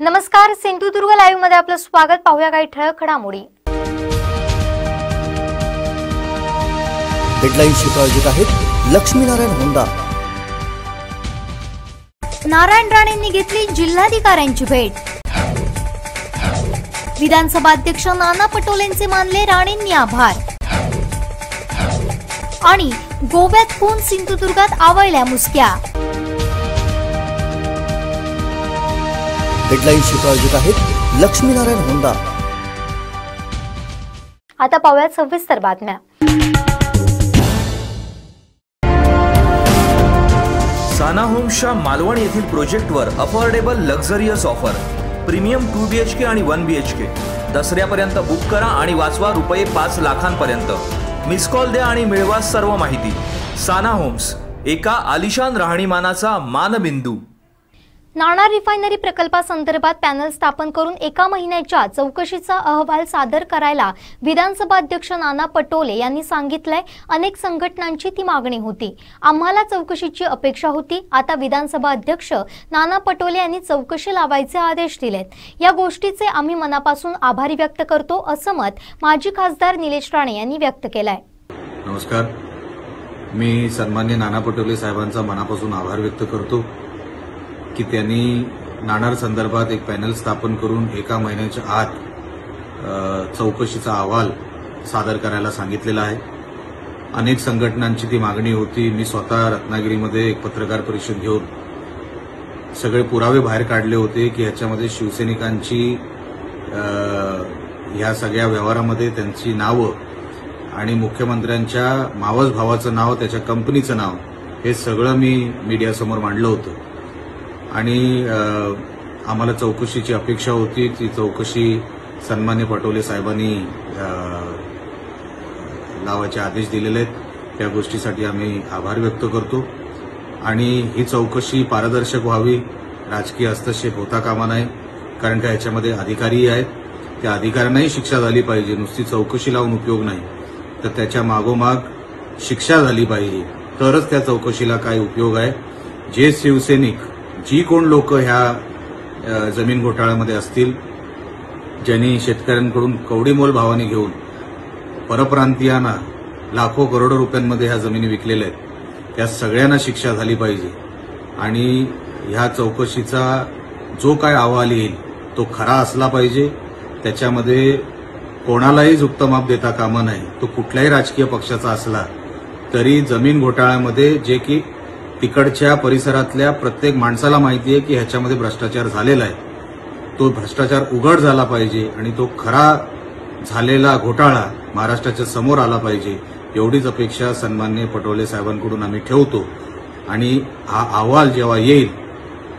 नमस्कार, सिंधुदुर्ग लाईव्ह मध्ये आपलं स्वागत। पाहूया काही ठळक घडामोडी। हेडलाईन्सची प्रायोजक आहेत लक्ष्मीनारायण होंडा। नारायण राणेंनी घेतली जिल्हाधिकाऱ्यांची भेट। विधानसभा अध्यक्ष नाना पटोलेंचे मानले राणेंनी आभार। आणि गोव्यातून सिंधुदुर्गात आवळल्या मुसक्या। हेडलाईन्सची प्रायोजक आहेत लक्ष्मीनारायण होंडा। आता पाहूया सविस्तर बातम्या। साना होम्सच्या मालवण येथील प्रोजेक्टवर affordable luxurious offer. Premium 2 BHK आणि 1 BHK दसऱ्यापर्यंत बुक करा आणि वाचवा रुपये 5 लाखांपर्यंत। मिस कॉल द्या आणि मिळवा सर्व माहिती। साना होम्स, एका आलिशान राहणीमानाचा मानबिंदू। नाणार रिफायनरी प्रकल्पासंदर्भात पॅनल स्थापन करून 1 महिन्याच्या चौकशीचा अहवाल सादर करायला विधानसभा अध्यक्ष नाना पटोले यांनी सांगितलंय। अनेक संघटनांची ती मागणी होती। आम्हाला चौकशीची अपेक्षा होती। आता विधानसभा अध्यक्ष नाना पटोले यांनी चौकशी लावायचे आदेश दिलेत। या गोष्टीचे आम्ही मनापासून आभारी व्यक्त करतो, असं मत माजी खासदार निलेश राणे यांनी व्यक्त केलंय। नमस्कार, मी सन्माननीय नाना पटोले साहेबांचा मनापासून आभार व्यक्त करतो की त्यांनी नाणार संदर्भात एक पॅनल स्थापन करून 1 महिन्याच्या आत चौकशीचा अहवाल सादर करायला सांगितलेला आहे। अनेक संघटनांची ती मागणी होती। मी स्वतः रत्नागिरीमध्ये एक पत्रकार परिषद घेऊन सगळे पुरावे बाहेर काढले होते की ह्याच्यामध्ये शिवसैनिकांची ह्या सगळ्या व्यवहारामध्ये त्यांची नावं आणि मुख्यमंत्र्यांच्या मावस भावाचं नाव, त्याच्या कंपनीचं नाव, हे सगळं मी मीडियासमोर मांडलं होतं आणि आम्हाला चौकशीची अपेक्षा होती। ती चौकशी सन्मान्य पटोले साहेबांनी लावायचे आदेश दिलेले आहेत। त्या गोष्टीसाठी आम्ही आभार व्यक्त करतो आणि ही चौकशी पारदर्शक व्हावी, राजकीय हस्तक्षेप होता कामा नये, कारण का याच्यामध्ये अधिकारी आहेत। त्या अधिकाऱ्यांनाही शिक्षा झाली पाहिजे। नुसती चौकशी लावून उपयोग नाही, तर त्याच्या मागोमाग शिक्षा झाली पाहिजे, तरच त्या चौकशीला काय उपयोग आहे। जे शिवसैनिक, जी कोण लोक ह्या जमीन घोटाळ्यामध्ये असतील, ज्यांनी शेतकऱ्यांकडून कवडीमोल भावाने घेऊन परप्रांतीयांना लाखो करोडो रुपयांमध्ये ह्या जमिनी विकलेल्या आहेत, त्या सगळ्यांना शिक्षा झाली पाहिजे। आणि ह्या चौकशीचा जो काय अहवाल येईल तो खरा असला पाहिजे। त्याच्यामध्ये कोणालाही जुक्तमाप देता कामा नये। तो कुठल्याही राजकीय पक्षाचा असला तरी जमीन घोटाळ्यामध्ये जे की तिकडच्या परिसरातल्या प्रत्येक माणसाला माहिती आहे की ह्याच्यामध्ये भ्रष्टाचार झालेला आहे, तो भ्रष्टाचार उघड झाला पाहिजे आणि तो खरा झालेला घोटाळा महाराष्ट्राच्या समोर आला पाहिजे, एवढीच अपेक्षा सन्माननीय पटोले साहेबांकडून आम्ही ठेवतो। आणि हा अहवाल जेव्हा येईल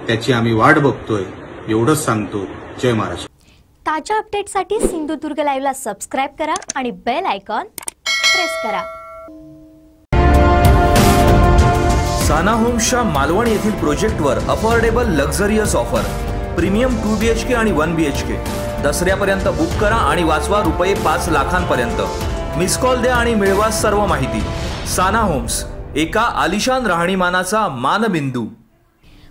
त्याची आम्ही वाट बघतोय, एवढंच सांगतो। जय महाराष्ट्र। ताज्या अपडेटसाठी सिंधुदुर्ग लाईव्हला सबस्क्राइब करा आणि बेल आयकॉन प्रेस करा। साना होम्सच्या मालवण येथील प्रोजेक्टवर affordable luxurious offer. Premium 2 BHK आणि 1 BHK दसऱ्यापर्यंत बुक करा आणि वाचवा रुपये 5 लाखांपर्यंत। मिस कॉल द्या आणि मिळवा सर्व माहिती। साना होम्स, एका आलिशान राहणीमानाचा मानबिंदू।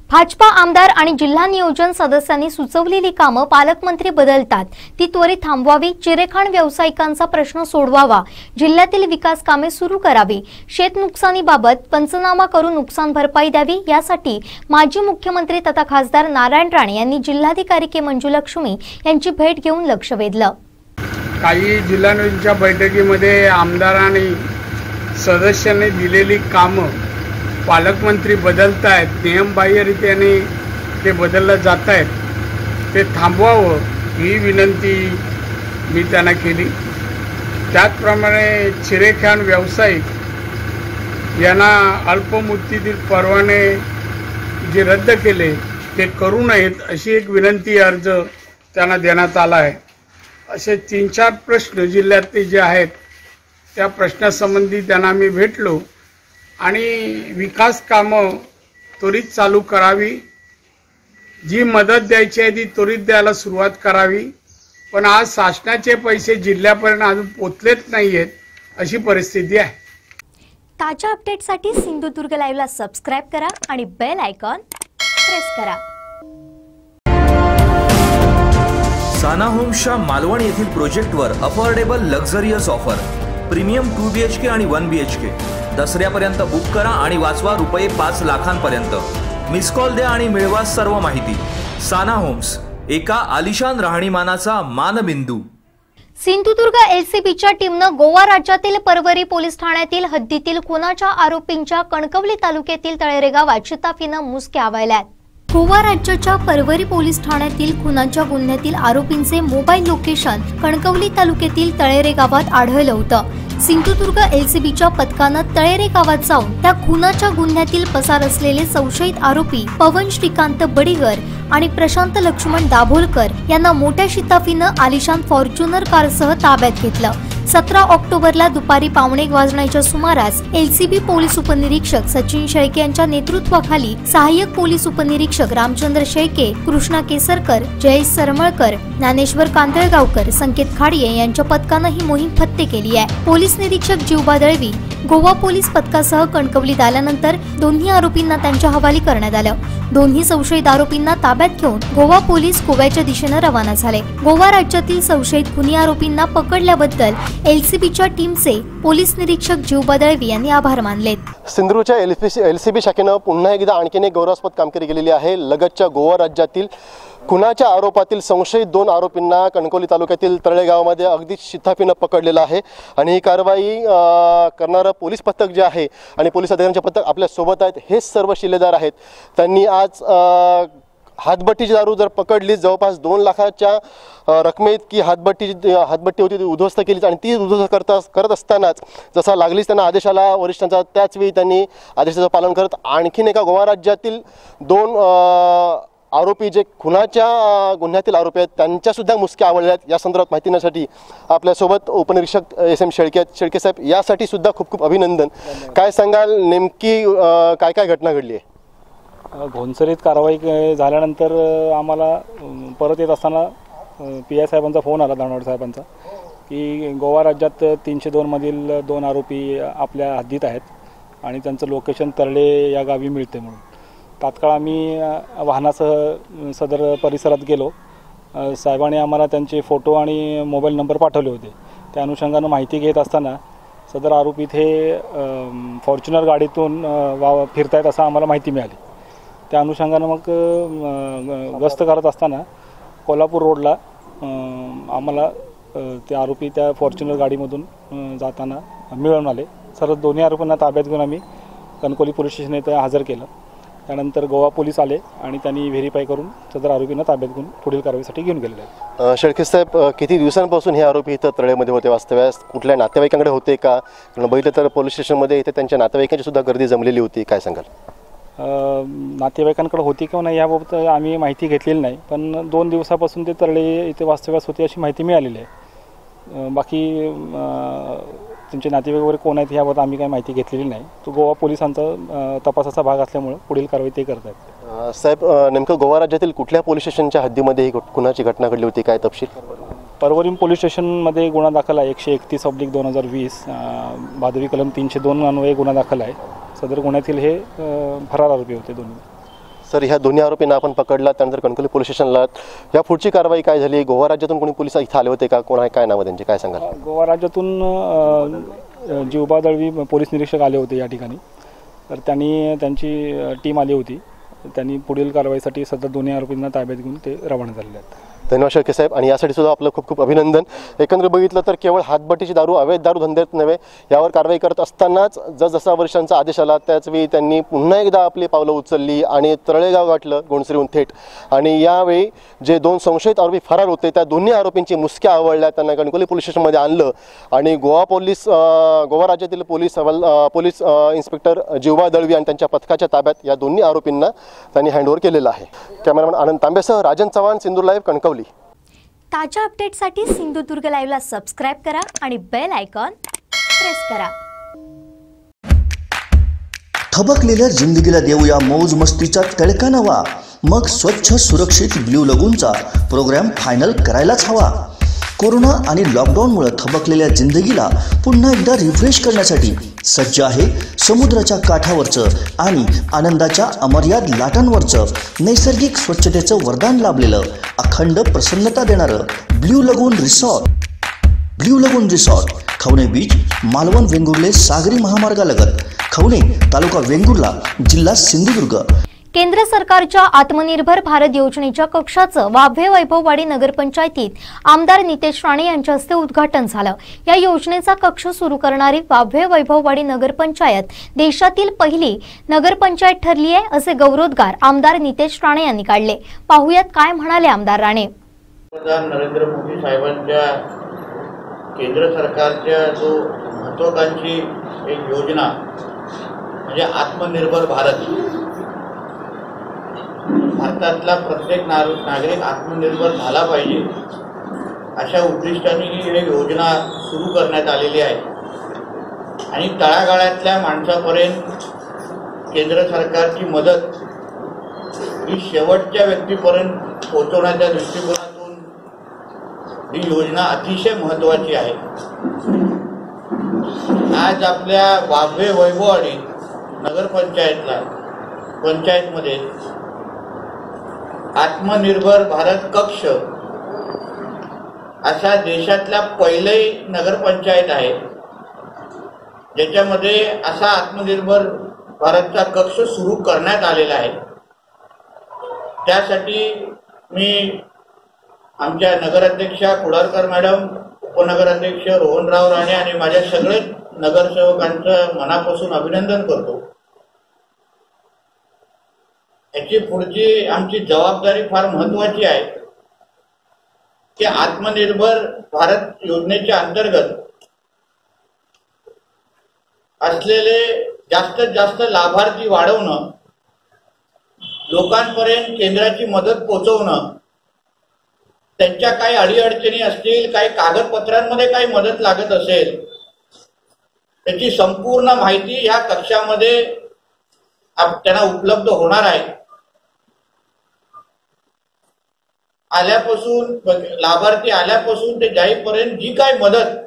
भाजपा आमदार आणि जिल्हा नियोजन सदस्यांनी सुचवलेली कामं पालकमंत्री बदलतात ती त्वरित थांबवावी। चिरेखाण व्यावसायिकांचा प्रश्न सोडवावा। जिल्ह्यातील विकास कामे सुरू करावी। शेत नुकसानीबाबत पंचनामा करून नुकसान भरपाई द्यावी। यासाठी माजी मुख्यमंत्री तथा खासदार नारायण राणे यांनी जिल्हाधिकारी के मंजुलक्ष्मी यांची भेट घेऊन लक्ष वेधलं। काही जिल्हा नियोजनच्या बैठकीमध्ये आमदारांनी सदस्यांनी दिलेली कामं पालकमंत्री बदलतायत, नियमबाह्यरीत्याने ते बदललं जात आहेत, ते थांबवावं ही विनंती मी त्यांना केली। त्याचप्रमाणे चिरेखाण व्यावसायिक यांना अल्पमुदतीतील परवाने जे रद्द केले ते करू नयेत अशी एक विनंती अर्ज त्यांना देण्यात आला आहे। असे 3-4 प्रश्न जिल्ह्यातले जे आहेत त्या प्रश्नासंबंधी त्यांना मी भेटलो आणि विकास कामं त्वरित चालू करावी। जी मदत द्यायची आहे ती त्वरित द्यायला सुरुवात करावी। पण आज शासनाचे पैसे जिल्ह्यापर्यंत अजून पोचलेच नाहीयेत अशी परिस्थिती आहे। ताज्या अपडेटसाठी सिंधुदुर्ग लाईव्हला सबस्क्राइब करा आणि बेल आयकॉन प्रेस करा। साना होम्सच्या मालवण येथील प्रोजेक्टवर affordable luxurious offer premium 2 BHK आणि 1 BHK दसऱ्यापर्यंत बुक करा आणि वाचवा रुपये 5 लाखांपर्यंत। मिस कॉल द्या आणि मिळवा सर्व माहिती। साना होम्स, एका आलिशान राहणीमानाचा मानबिंदू। सिंधुदुर्ग LCBच्या टीमनं गोवा राज्यातील परवरी पोलीस ठाण्यातील हद्दीतील खुनाच्या आरोपींच्या कणकवली तालुक्यातील तळेरे गावात शिताफीनं मुसके आवळल्यात। गोवा राज्याच्या परवरी पोलीस ठाण्यातील खुनाच्या गुन्ह्यातील आरोपींचे मोबाईल लोकेशन कणकवली तालुक्यातील तळेरे गावात आढळलं होतं। सिंधुदुर्ग LCBच्या पथकानं तळेरे गावात जाऊन त्या खुनाच्या गुन्ह्यातील पसार असलेले संशयित आरोपी पवन श्रीकांत बडीगर आणि प्रशांत लक्ष्मण दाभोलकर यांना मोठ्या शिताफीनं आलिशान फॉर्च्युनर कारसह ताब्यात घेतलं। 17 ऑक्टोबरला दुपारी 1:15 वाजण्याच्या सुमारास LCB पोलीस उपनिरीक्षक सचिन शेळके यांच्या नेतृत्वाखाली सहाय्यक पोलीस उपनिरीक्षक रामचंद्र शेळके, कृष्णा केसरकर, जयेश सरमळकर, ज्ञानेश्वर कांदळगावकर, संकेत खाडिये यांच्या पथकानं ही मोहीम फत्ते केली आहे। पोलीस निरीक्षक जीवबा दळवी गोवा पोलीस पथकासह कणकवलीत आल्यानंतर दोन्ही आरोपींना त्यांच्या हवाली करण्यात आलं। दोन्ही संशयित आरोपींना ताब्यात घेऊन गोवा पोलीस गोव्याच्या दिशेने रवाना झाले। गोवा राज्यातील संशयित खुनी आरोपींना पकडल्याबद्दल LCBच्या टीमचे पोलीस निरीक्षक जीवबा दळवी यांनी आभार मानलेत। सिंधुदुर्गच्या LCB शाखेनं पुन्हा एकदा आणखीन एक गौरवास्पद कामगिरी केलेली आहे। लगतच्या गोवा राज्यातील खुनाच्या आरोपातील संशयित 2 आरोपींना कणकवली तालुक्यातील तळेरे गावामध्ये अगदी शिताफीनं पकडलेलं आहे आणि ही कारवाई करणारं पोलीस पथक जे आहे आणि पोलीस अधिकाऱ्यांचे पथक आपल्या सोबत आहेत, हे सर्व शिलेदार आहेत। त्यांनी आज हातभट्टीची दारू जर पकडली, जवळपास 2 लाखाच्या रकमेइतकी हातभट्टी होती ती उद्ध्वस्त केली आणि ती उद्ध्वस्त करत असतानाच जसा लागलीच त्यांना आदेश आला वरिष्ठांचा, त्याच वेळी त्यांनी आदेशाचं पालन करत आणखीन एका गोवा राज्यातील 2 आरोपी जे खुनाच्या गुन्ह्यातील आरोपी आहेत त्यांच्या सुद्धा मुसक्या आवळल्या आहेत। या संदर्भात माहिती देण्यासाठी आपल्यासोबत उपनिरीक्षक SM शेळके साहेब, यासाठी सुद्धा खूप खूप अभिनंदन। काय सांगाल, नेमकी काय काय घटना घडली आहे? घोणसरीत कारवाई झाल्यानंतर आम्हाला परत येत असताना PI साहेबांचा फोन आला, दानवडे साहेबांचा, की गोवा राज्यात 302 मधील 2 आरोपी आपल्या हद्दीत आहेत आणि त्यांचं लोकेशन तरळे या गावी मिळते म्हणून। तात्काळ आम्ही वाहनासह सदर परिसरात गेलो। साहेबांनी आम्हाला त्यांचे फोटो आणि मोबाईल नंबर पाठवले होते। त्या अनुषंगानं माहिती घेत असताना सदर आरोपी इथे फॉर्च्युनर गाडीतून फिरतायत असं आम्हाला माहिती मिळाली। त्या अनुषंगानं मग गस्त करत असताना कोल्हापूर रोडला आम्हाला ते आरोपी त्या फॉर्च्युनर गाडीमधून जाताना मिळून आले। सर्व दोन्ही आरोपींना ताब्यात घेऊन आम्ही कणकवली पोलीस स्टेशन येथे हजर केलं। त्यानंतर गोवा पोलीस आले आणि त्यांनी व्हेरीफाय करून सदर आरोपींना ताब्यात घेऊन पुढील कारवाईसाठी घेऊन गेलेले आहेत। शेळके साहेब, किती दिवसांपासून हे आरोपी इथं तळेमध्ये होते? वास्तव्यास कुठल्या नातेवाईकांकडे होते का? बघितलं तर पोलीस स्टेशनमध्ये इथे त्यांच्या नातेवाईकांची सुद्धा गर्दी जमलेली होती, काय सांगाल? नातेवाईकांकडे होती किंवा नाही याबाबत आम्ही माहिती घेतलेली नाही, पण 2 दिवसापासून ते तळेरे इथे वास्तव्यास होते अशी माहिती मिळालेली आहे। बाकी त्यांचे नातेवाईक वगैरे कोण आहेत याबाबत आम्ही काही माहिती घेतलेली नाही। तो गोवा पोलिसांचा तपासाचा भाग असल्यामुळे पुढील कारवाई ते करत आहेत। साहेब, नेमकं गोवा राज्यातील कुठल्या पोलीस स्टेशनच्या हद्दीमध्ये ही खुनाची घटना घडली होती, काय तपशील? परवरी पोलीस स्टेशनमध्ये गुन्हा दाखल आहे 131/2020 भादवी कलम 302 अन्वये गुन्हा दाखल आहे। सदर गुन्ह्यातील हे फरार आरोपी होते दोन्ही। सर, ह्या दोन्ही आरोपींना आपण पकडला, त्यानंतर कणकवली पोलीस स्टेशनला या पुढची कारवाई काय झाली? गोवा राज्यातून कोणी पोलीस इथं आले होते का? कोण आहे, काय नाव त्यांचे, काय सांगाल? गोवा राज्यातून जीवबा दळवी पोलीस निरीक्षक आले होते या ठिकाणी, तर त्यांची टीम आली होती। त्यांनी पुढील कारवाईसाठी सध्या दोन्ही आरोपींना ताब्यात घेऊन ते रवाना झालेले आहेत। धन्यवाद शेळके साहेब, आणि यासाठी सुद्धा आपलं खूप खूप अभिनंदन। एकंदर बघितलं तर केवळ हातभट्टीची दारू, अवैध दारू धंद्यात नव्हे, यावर कारवाई करत असतानाच जसा वरिष्ठांचा आदेश आला त्याचवेळी त्यांनी पुन्हा एकदा आपली पावलं उचलली आणि तळेगाव गाठलं गोंडसरीहून थेट। आणि यावेळी जे 2 संशयित आरोपी फरार होते त्या दोन्ही आरोपींची मुसक्या आवळल्या, त्यांना कणकवली पोलीस स्टेशनमध्ये आणलं आणि गोवा राज्यातील पोलीस इन्स्पेक्टर जीवबा दळवी आणि त्यांच्या पथकाच्या ताब्यात या दोन्ही आरोपींना त्यांनी हँडओव्हर केलेलं आहे। कॅमेरामॅन आनंद तांबेसह राजन चव्हाण, सिंधुदुर्ग लाईव्ह, कणकवली। ताज्या अपडेटसाठी सिंधुदुर्ग लाईव्हला सबस्क्राइब करा आणि बेल आयकॉन प्रेस करा। थबकलेल्या जिंदगीला देऊया मौज मस्तीचा तडका नवा, मग स्वच्छ सुरक्षित ब्ल्यू लगूनचा प्रोग्राम फायनल करायलाच हवा। कोरोना आणि लॉकडाऊनमुळे थबकलेल्या जिंदगीला पुन्हा एकदा रिफ्रेश करण्यासाठी सज्ज आहे समुद्राच्या काठावरचं आणि आनंदाच्या अमर्याद लाटांवरचं नैसर्गिक स्वच्छतेचं वरदान लाभलेलं अखंड प्रसन्नता देणारं ब्ल्यू लगून रिसॉर्ट. ब्ल्यू लगून रिसॉर्ट, खवणे बीच, मालवण वेंगुर्ले सागरी महामार्गालगत, खवणे, तालुका वेंगुर्ला, जिल्हा सिंधुदुर्ग. केंद्र सरकारच्या आत्मनिर्भर भारत योजनेच्या कक्षाचं वाभे वैभववाडी नगरपंचायतीत आमदार नितेश राणे यांच्या हस्ते उद्घाटन झालं. या योजनेचा कक्ष सुरू करणारी वाभे वैभववाडी नगरपंचायत देशातील पहिली नगरपंचायत ठरली आहे असे गौरवोद्गार आमदार नितेश राणे यांनी काढले. पाहुयात काय म्हणाले आमदार राणे. नरेंद्र मोदी साहेबांच्या केंद्र सरकारच्या जो महत्त्वाकांक्षी एक योजना म्हणजे आत्मनिर्भर भारत. भारतातला प्रत्येक नागरिक आत्मनिर्भर झाला पाहिजे अशा उद्दिष्टाने ही योजना सुरू करण्यात आलेली आहे आणि तळागाळातल्या माणसापर्यंत केंद्र सरकारची मदत ही शेवटच्या व्यक्तीपर्यंत पोहोचवण्याच्या दृष्टिकोनातून ही योजना अतिशय महत्त्वाची आहे. आज आपल्या वाभे वैभववाडी पंचायतमध्ये आत्मनिर्भर भारत कक्ष अशा देशातल्या पहिली नगरपंचायत आहे ज्याच्यामध्ये असा आत्मनिर्भर भारतचा कक्ष सुरू करण्यात आलेला आहे. त्यासाठी मी आमच्या नगराध्यक्षा कुडारकर मॅडम, उपनगराध्यक्ष रोहनराव राणे आणि माझ्या सगळेच नगरसेवकांचं मनापासून अभिनंदन करतो. याची पुढची आमची जबाबदारी फार महत्वाची आहे की आत्मनिर्भर भारत योजनेच्या अंतर्गत असलेले जास्तीत जास्त लाभार्थी वाढवणं, लोकांपर्यंत केंद्राची मदत पोहोचवणं, त्यांच्या काही अडीअडचणी असतील, काही कागदपत्रांमध्ये काही मदत लागत असेल त्याची संपूर्ण माहिती या कक्षामध्ये त्यांना उपलब्ध होणार आहे. लाभार्थी आल्यापासून ते जाईपर्यंत जी काही मदत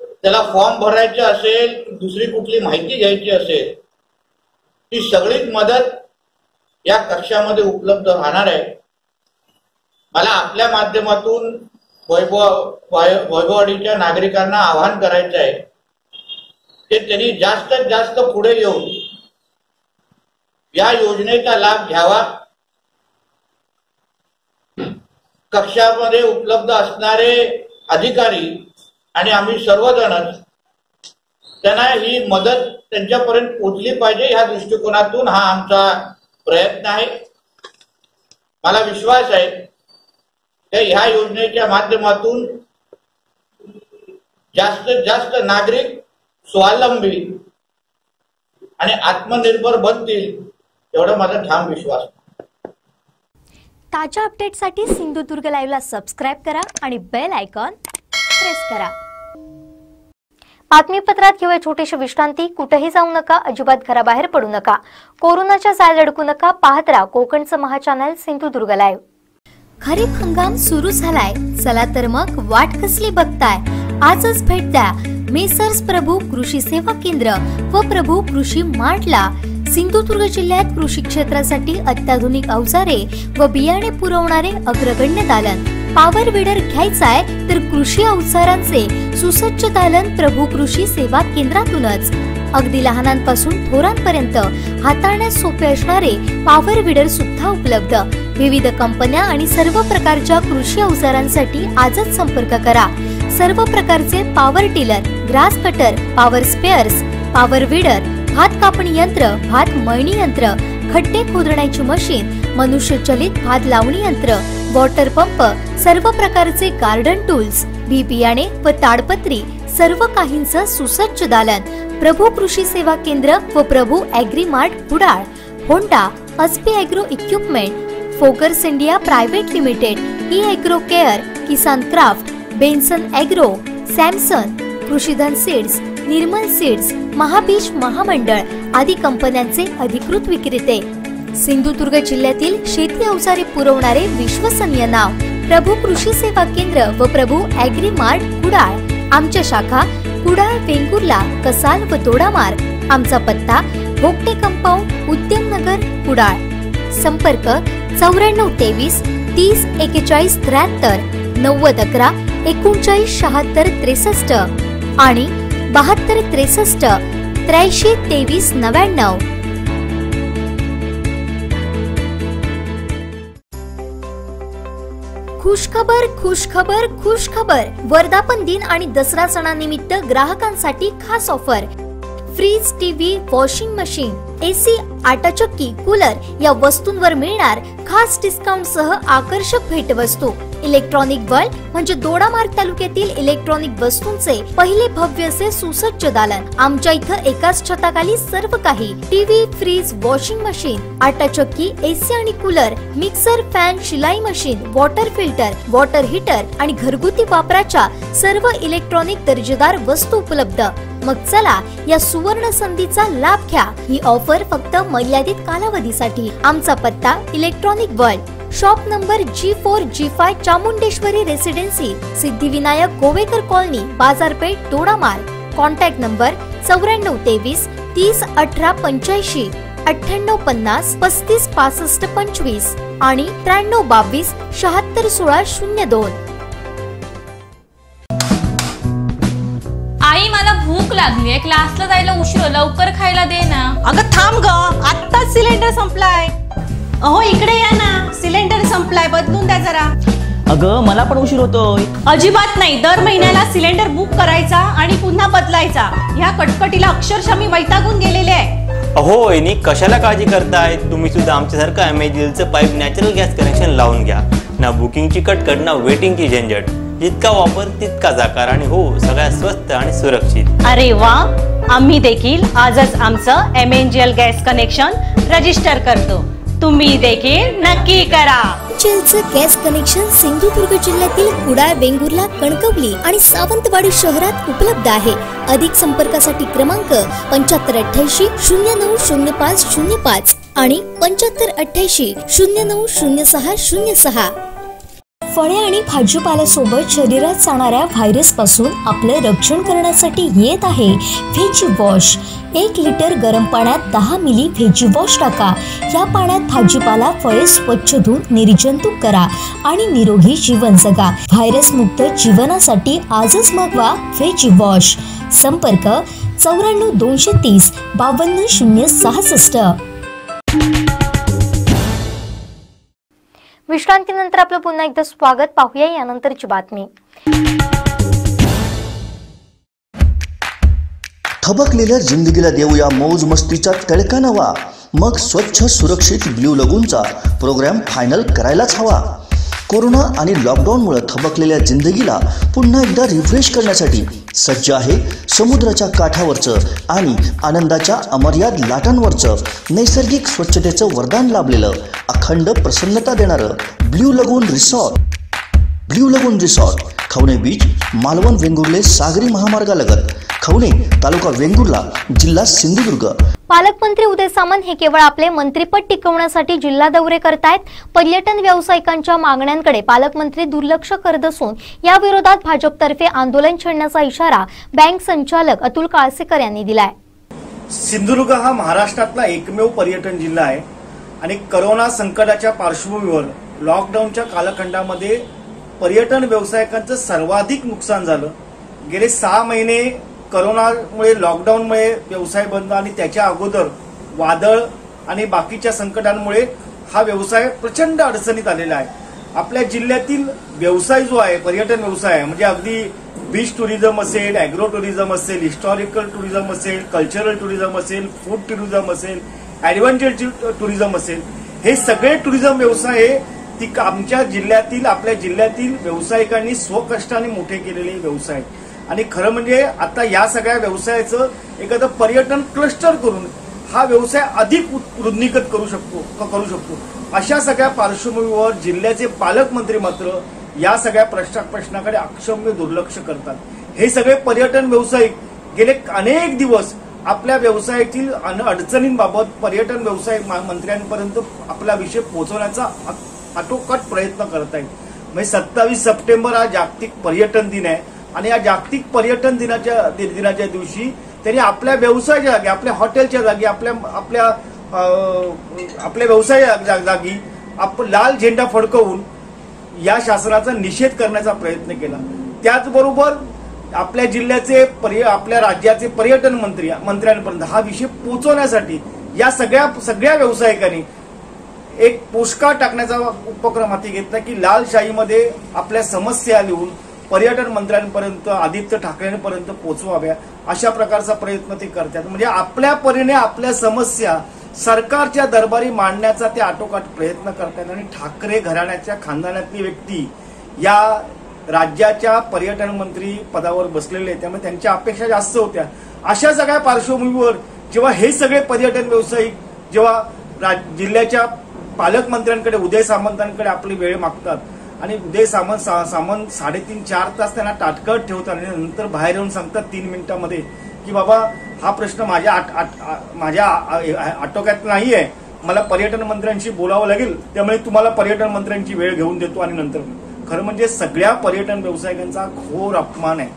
त्याला फॉर्म भरायचे असेल, दुसरी कुठली माहिती घ्यायची असेल, ती सगळीच मदत या कक्षामध्ये उपलब्ध राहणार आहे. मला आपल्या माध्यमातून वैभववाडीच्या नागरिकांना आवाहन करायचं आहे की त्यांनी जास्तीत जास्त पुढे येऊन या योजनेचा लाभ घ्यावा. कक्षामध्ये उपलब्ध असणारे अधिकारी आणि आम्ही सर्वजणच त्यांना ही मदत त्यांच्यापर्यंत पोहोचली पाहिजे ह्या दृष्टिकोनातून हा आमचा प्रयत्न आहे. मला विश्वास आहे की ह्या योजनेच्या माध्यमातून जास्तीत जास्त नागरिक स्वावलंबी आणि आत्मनिर्भर बनतील एवढा माझा ठाम विश्वास. ताज्या अपडेटसाठी सिंधुदुर्ग लाईव्हला सबस्क्राईब करा आणि बेल आयकॉन प्रेस करा. बातमीपत्रात घेऊया छोटीशी विश्रांती. कुठेही जाऊ नका, अजिबात घराबाहेर पडू नका, कोरोनाच्या जाळ्यात अडकू नका. पाहत राहा कोकणचं महाचॅनल सिंधुदुर्ग लाईव्ह. खरीप हंगाम सुरू झालाय, चला तर मग वाट कसली बघताय, आजच भेट द्या मेसर्स प्रभू कृषी सेवा केंद्र व प्रभू कृषी मार्टला. सिंधुदुर्ग जिल्ह्यात कृषी क्षेत्रासाठी अत्याधुनिक अवजारे व बियाणे पुरवणारे अग्रगण्य दालन. पॉवर विडर घ्यायचाय तर कृषी अवजारांचे सुसज्ज दालन प्रभू कृषी सेवा केंद्रातूनच. अगदी लहानांपासून थोरांपर्यंत हाताळण्यास सोपे असणारे पॉवर विडर सुद्धा उपलब्ध. विविध कंपन्या आणि सर्व प्रकारच्या कृषी अवजारांसाठी आजच संपर्क करा. सर्व प्रकारचे power tiller, grass cutter, power spares, power weeder, भात कापणी यंत्र, भात मळणी यंत्र, खड्डे खोदण्याची मशीन, मनुष्यचलित भात लावणी यंत्र, वॉटर पंप, सर्व प्रकारचे गार्डन टूल्स, बी बियाणे व ताडपत्री, सर्व काहींचं सुसज्ज दालन. प्रभू कृषी सेवा केंद्र व Prabhu agri mart Kudal. Honda, Aspee agro equipment, Fokers India private limited, E agro care, Kisan craft, Benson agro, Samson, Krishidhan seeds, Nirmal seeds, Mahabeej महामंडळ आदी कंपन्यांचे अधिकृत विक्रेते. सिंधुदुर्ग जिल्ह्यातील शेती अवजारे पुरवणारे विश्वसनीय नाव प्रभू कृषी सेवा केंद्र व प्रभू ॲग्री मार्ट कुडाळ. आमच्या शाखा कुडाळ, वेंगुर्ला, कसाल व दोडामार्ग. आमचा पत्ता भोगटे कंपाऊंड, उद्यमनगर, कुडाळ. संपर्क 9423 30 41 73, 9011 39 76 63 आणि 72 63 83 23 99. खुशखबर खुशखबर खुशखबर. वर्धापन दिन आणि दसरा सणानिमित्त ग्राहकांसाठी खास offer. Fridge, TV, washing machine, AC, आटा चक्की, कूलर या वस्तूंवर मिळणार खास डिस्काउंट सह आकर्षक भेटवस्तू. इलेक्ट्रॉनिक वर्ल्ड म्हणजे दोडामार्ग तालुक्यातील इलेक्ट्रॉनिक वस्तूंचे पहिले भव्य असे सुसज्ज दालन. आमच्या इथं एकाच छताखाली सर्व काही. टीव्ही, फ्रीज, वॉशिंग मशीन, आटा चक्की, एसी आणि कूलर, मिक्सर, फॅन, शिलाई machine, water filter, water heater आणि घरगुती वापराच्या सर्व इलेक्ट्रॉनिक दर्जेदार वस्तू उपलब्ध. मग चला या सुवर्ण संधीचा लाभ घ्या. ही ऑफर फक्त मर्यादित कालावधीसाठी. आमचा पत्ता electronic world, shop number G4 G5, Chamundeshwari residency, Siddhivinayak Govekar colony, बाजारपेठ, दोडामार्ग. कॉन्टॅक्ट नंबर 9423 30 18 85, 98 50 35 65 25 आणि 93 22 76 16 02. आई, मला भूक लागली, क्लासला जायला उशीर, लवकर खायला दे ना. अगं थांब ग, आत्ताच सिलेंडर संपलाय. अहो इकडे या ना, सिलेंडर संपलाय, बदलून द्या जरा. अगं मला पण उशीर होतोय. अजिबात नाही, दर महिन्याला सिलेंडर बुक करायचा आणि पुन्हा बदलायचा. ह्या कटकटीला अक्षरशः मी वैतागून गेलेले आहे. अहो वहिनी, कशाला काळजी करताय? तुम्ही सुद्धा आमच्यासारखं अमेजिलचं पाईप नॅचरल गॅस कनेक्शन लावून घ्या ना. बुकिंगची कटकट ना वेटिंगची झंझट. जितका वापर तितका जाकार आणि हो सगळ्यात स्वस्त आणि सुरक्षित. अरे वा, आम्ही देखील आजच आमचं MNGL गॅस कनेक्शन रजिस्टर करतो. तुम्ही देखील नक्की करा. MNGLचं गॅस कनेक्शन सिंधुदुर्ग जिल्ह्यातील कुडाळ, वेंगुर्ला, कणकवली आणि सावंतवाडी शहरात उपलब्ध आहे. अधिक संपर्कासाठी क्रमांक 7588 0905 05 आणि 7588 0906 06. फळे आणि भाजीपाल्यासोबत शरीरात जाणाऱ्या व्हायरस पासून आपलं रक्षण करण्यासाठी येत आहे व्हेजी वॉश. 1 लिटर गरम पाण्यात 10 मिली व्हेजी वॉश टाका. या पाण्यात भाजीपाला, फळे स्वच्छ धुवून निर्जंतुक करा आणि निरोगी जीवन जगा. व्हायरस मुक्त जीवनासाठी आजच मागवा व्हेजी वॉश. संपर्क 94 230 52 066. विश्रांतीनंतर आपलं पुन्हा एकदा स्वागत. पाहूया यानंतरची बातमी. थबकलेल्या जिंदगीला देऊया मौज मस्तीचा तळका नवा. मग स्वच्छ सुरक्षित ब्ल्यू लगूनचा प्रोग्राम फायनल करायलाच हवा. कोरोना आणि लॉकडाऊनमुळे थबकलेल्या जिंदगीला पुन्हा एकदा रिफ्रेश करण्यासाठी सज्ज आहे समुद्राच्या काठावरचं आणि आनंदाच्या अमर्याद लाटांवरचं नैसर्गिक स्वच्छतेचं वरदान लाभलेलं अखंड प्रसन्नता देणारं ब्ल्यू लगून रिसॉर्ट. ब्ल्यू लगून रिसॉर्ट, खवणे बीच, मालवण वेंगुर्ले सागरी महामार्गालगत, खवणे, तालुका वेंगुर्ला, जिल्हा सिंधुदुर्ग. पालकमंत्री उदय सामंत हे केवळ आपले मंत्रिपद टिकवण्यासाठी जिल्हा दौरे करतायत. पर्यटन व्यावसायिकांच्या मागण्यांकडे पालकमंत्री दुर्लक्ष करत असून या विरोधात भाजपतर्फे आंदोलन छेडण्याचा इशारा बँक संचालक अतुल काळसेकर यांनी दिलाय. सिंधुदुर्ग हा महाराष्ट्रातला एकमेव पर्यटन जिल्हा आहे आणि कोरोना संकटाच्या पार्श्वभूमीवर लॉकडाऊनच्या कालखंडामध्ये पर्यटन व्यावसायिकांचं सर्वाधिक नुकसान झालं. गेले 6 महिने कोरोनामुळे, लॉकडाऊनमुळे व्यवसाय बंद आणि त्याच्या अगोदर वादळ आणि बाकीच्या संकटांमुळे हा व्यवसाय प्रचंड अडचणीत आलेला आहे. आपल्या जिल्ह्यातील व्यवसाय जो आहे, पर्यटन व्यवसाय म्हणजे अगदी बीच टुरिझम असेल, ॲग्रो टुरिझम असेल, हिस्टॉरिकल टुरिझम असेल, कल्चरल टुरिझम असेल, फूड टुरिझम असेल, ॲडव्हेंचर टुरिझम असेल, हे सगळे टुरिझम व्यवसाय हे आमच्या जिल्ह्यातील, आपल्या जिल्ह्यातील व्यावसायिकांनी स्वकष्टाने मोठे केलेले व्यवसाय. आणि खरं म्हणजे आता या सगळ्या व्यवसायाचं एखादं पर्यटन क्लस्टर करून हा व्यवसाय अधिक वृद्धिंगत करू शकतो. अशा सगळ्या पार्श्वभूमीवर जिल्ह्याचे पालकमंत्री मात्र या सगळ्या प्रश्नाकडे अक्षम्य दुर्लक्ष करतात. हे सगळे पर्यटन व्यावसायिक गेले अनेक दिवस आपल्या व्यवसायातील अडचणींबाबत पर्यटन व्यवसाय मंत्र्यांपर्यंत आपला विषय पोहोचवण्याचा आटोकाट प्रयत्न करत आहेत. म्हणजे 27 सप्टेंबर हा जागतिक पर्यटन दिन आहे. आणि या जागतिक पर्यटन दिनाच्या दिवशी त्यांनी आपल्या व्यवसायाच्या जागी, आपल्या हॉटेलच्या जागी, आपल्या व्यवसाय जागी लाल झेंडा फडकवून या शासनाचा निषेध करण्याचा प्रयत्न केला। त्याचबरोबर आपल्या जिल्ह्याचे आपल्या राज्याचे पर्यटन मंत्र्यांपर्यंत हा विषय पोहोचवण्यासाठी या सगळ्या व्यावसायिकांनी एक पोस्टकार्ड टाकण्याचा उपक्रम हाती घेतला की लाल शाहीमध्ये आपल्या समस्या लिहून पर्यटन मंत्र्यांपर्यंत, आदित्य ठाकरेंपर्यंत पोहोचवाव्या, अशा प्रकारचा प्रयत्न ते करतात। म्हणजे आपल्या परीने आपल्या समस्या सरकारच्या दरबारी मांडण्याचा ते आटोकाट प्रयत्न करतात आणि ठाकरे घराण्याच्या खानदानातली व्यक्ती या राज्याच्या पर्यटन मंत्री पदावर बसलेले, त्यामुळे त्यांच्या अपेक्षा जास्त होत्या। अशा सगळ्या पार्श्वभूमीवर जेव्हा हे सगळे पर्यटन व्यावसायिक जेव्हा जिल्ह्याच्या पालकमंत्र्यांकडे, उदय सामंतांकडे आपली वेळ मागतात आणि उदय सामंत 3.5-4 तास त्यांना ताटकळत ठेवतात आणि नंतर बाहेर येऊन सांगतात 3 मिनिटांमध्ये की बाबा हा प्रश्न माझ्या आटोक्यात नाहीये, मला पर्यटन मंत्र्यांशी बोलावं लागेल, त्यामुळे तुम्हाला पर्यटन मंत्र्यांची वेळ घेऊन देतो आणि नंतर खरं म्हणजे सगळ्या पर्यटन व्यावसायिकांचा घोर अपमान आहे।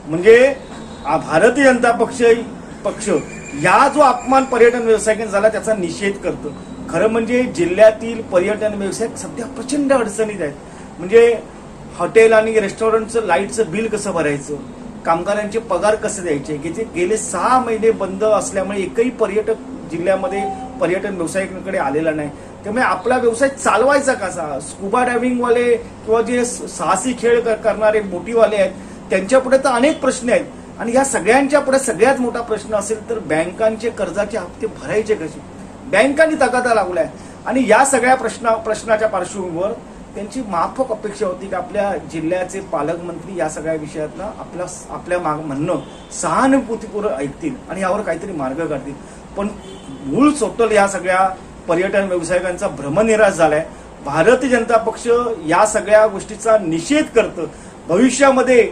म्हणजे भारतीय जनता पक्ष या जो अपमान पर्यटन व्यावसायिकांचा झाला त्याचा निषेध करतो। खरं म्हणजे जिल्ह्यातील पर्यटन व्यावसायिक सध्या प्रचंड अडचणीत आहेत। म्हणजे हॉटेल आणि रेस्टॉरंटचं लाईटचं बिल कसं भरायचं, कामगारांचे पगार कसे द्यायचे, की जे गेले 6 महिने बंद असल्यामुळे एकही पर्यटक जिल्ह्यामध्ये पर्यटन व्यावसायिकांकडे आलेला नाही। त्यामुळे आपला व्यवसाय चालवायचा कसा, स्कुबा डायव्हिंगवाले किंवा जे साहसी खेळ करणारे बोटीवाले आहेत त्यांच्या पुढे तर अनेक प्रश्न आहेत आणि या सगळ्यांच्या पुढे सगळ्यात मोठा प्रश्न असेल तर बँकांचे कर्जाचे हप्ते भरायचे कसे। बँकांनी तगादा लावलाय आणि या सगळ्या प्रश्नाच्या पार्श्वभूमीवर त्यांची माफक अपेक्षा होती की आपल्या जिल्ह्याचे पालकमंत्री या सगळ्या विषयातनं आपल्या म्हणणं सहानुभूतीपूर्वक ऐकतील आणि यावर काहीतरी मार्ग काढतील। पण मूळ सोटल या सगळ्या पर्यटन व्यावसायिकांचा भ्रमनिराश झालाय। भारतीय जनता पक्ष या सगळ्या गोष्टीचा निषेध करतं। भविष्यामध्ये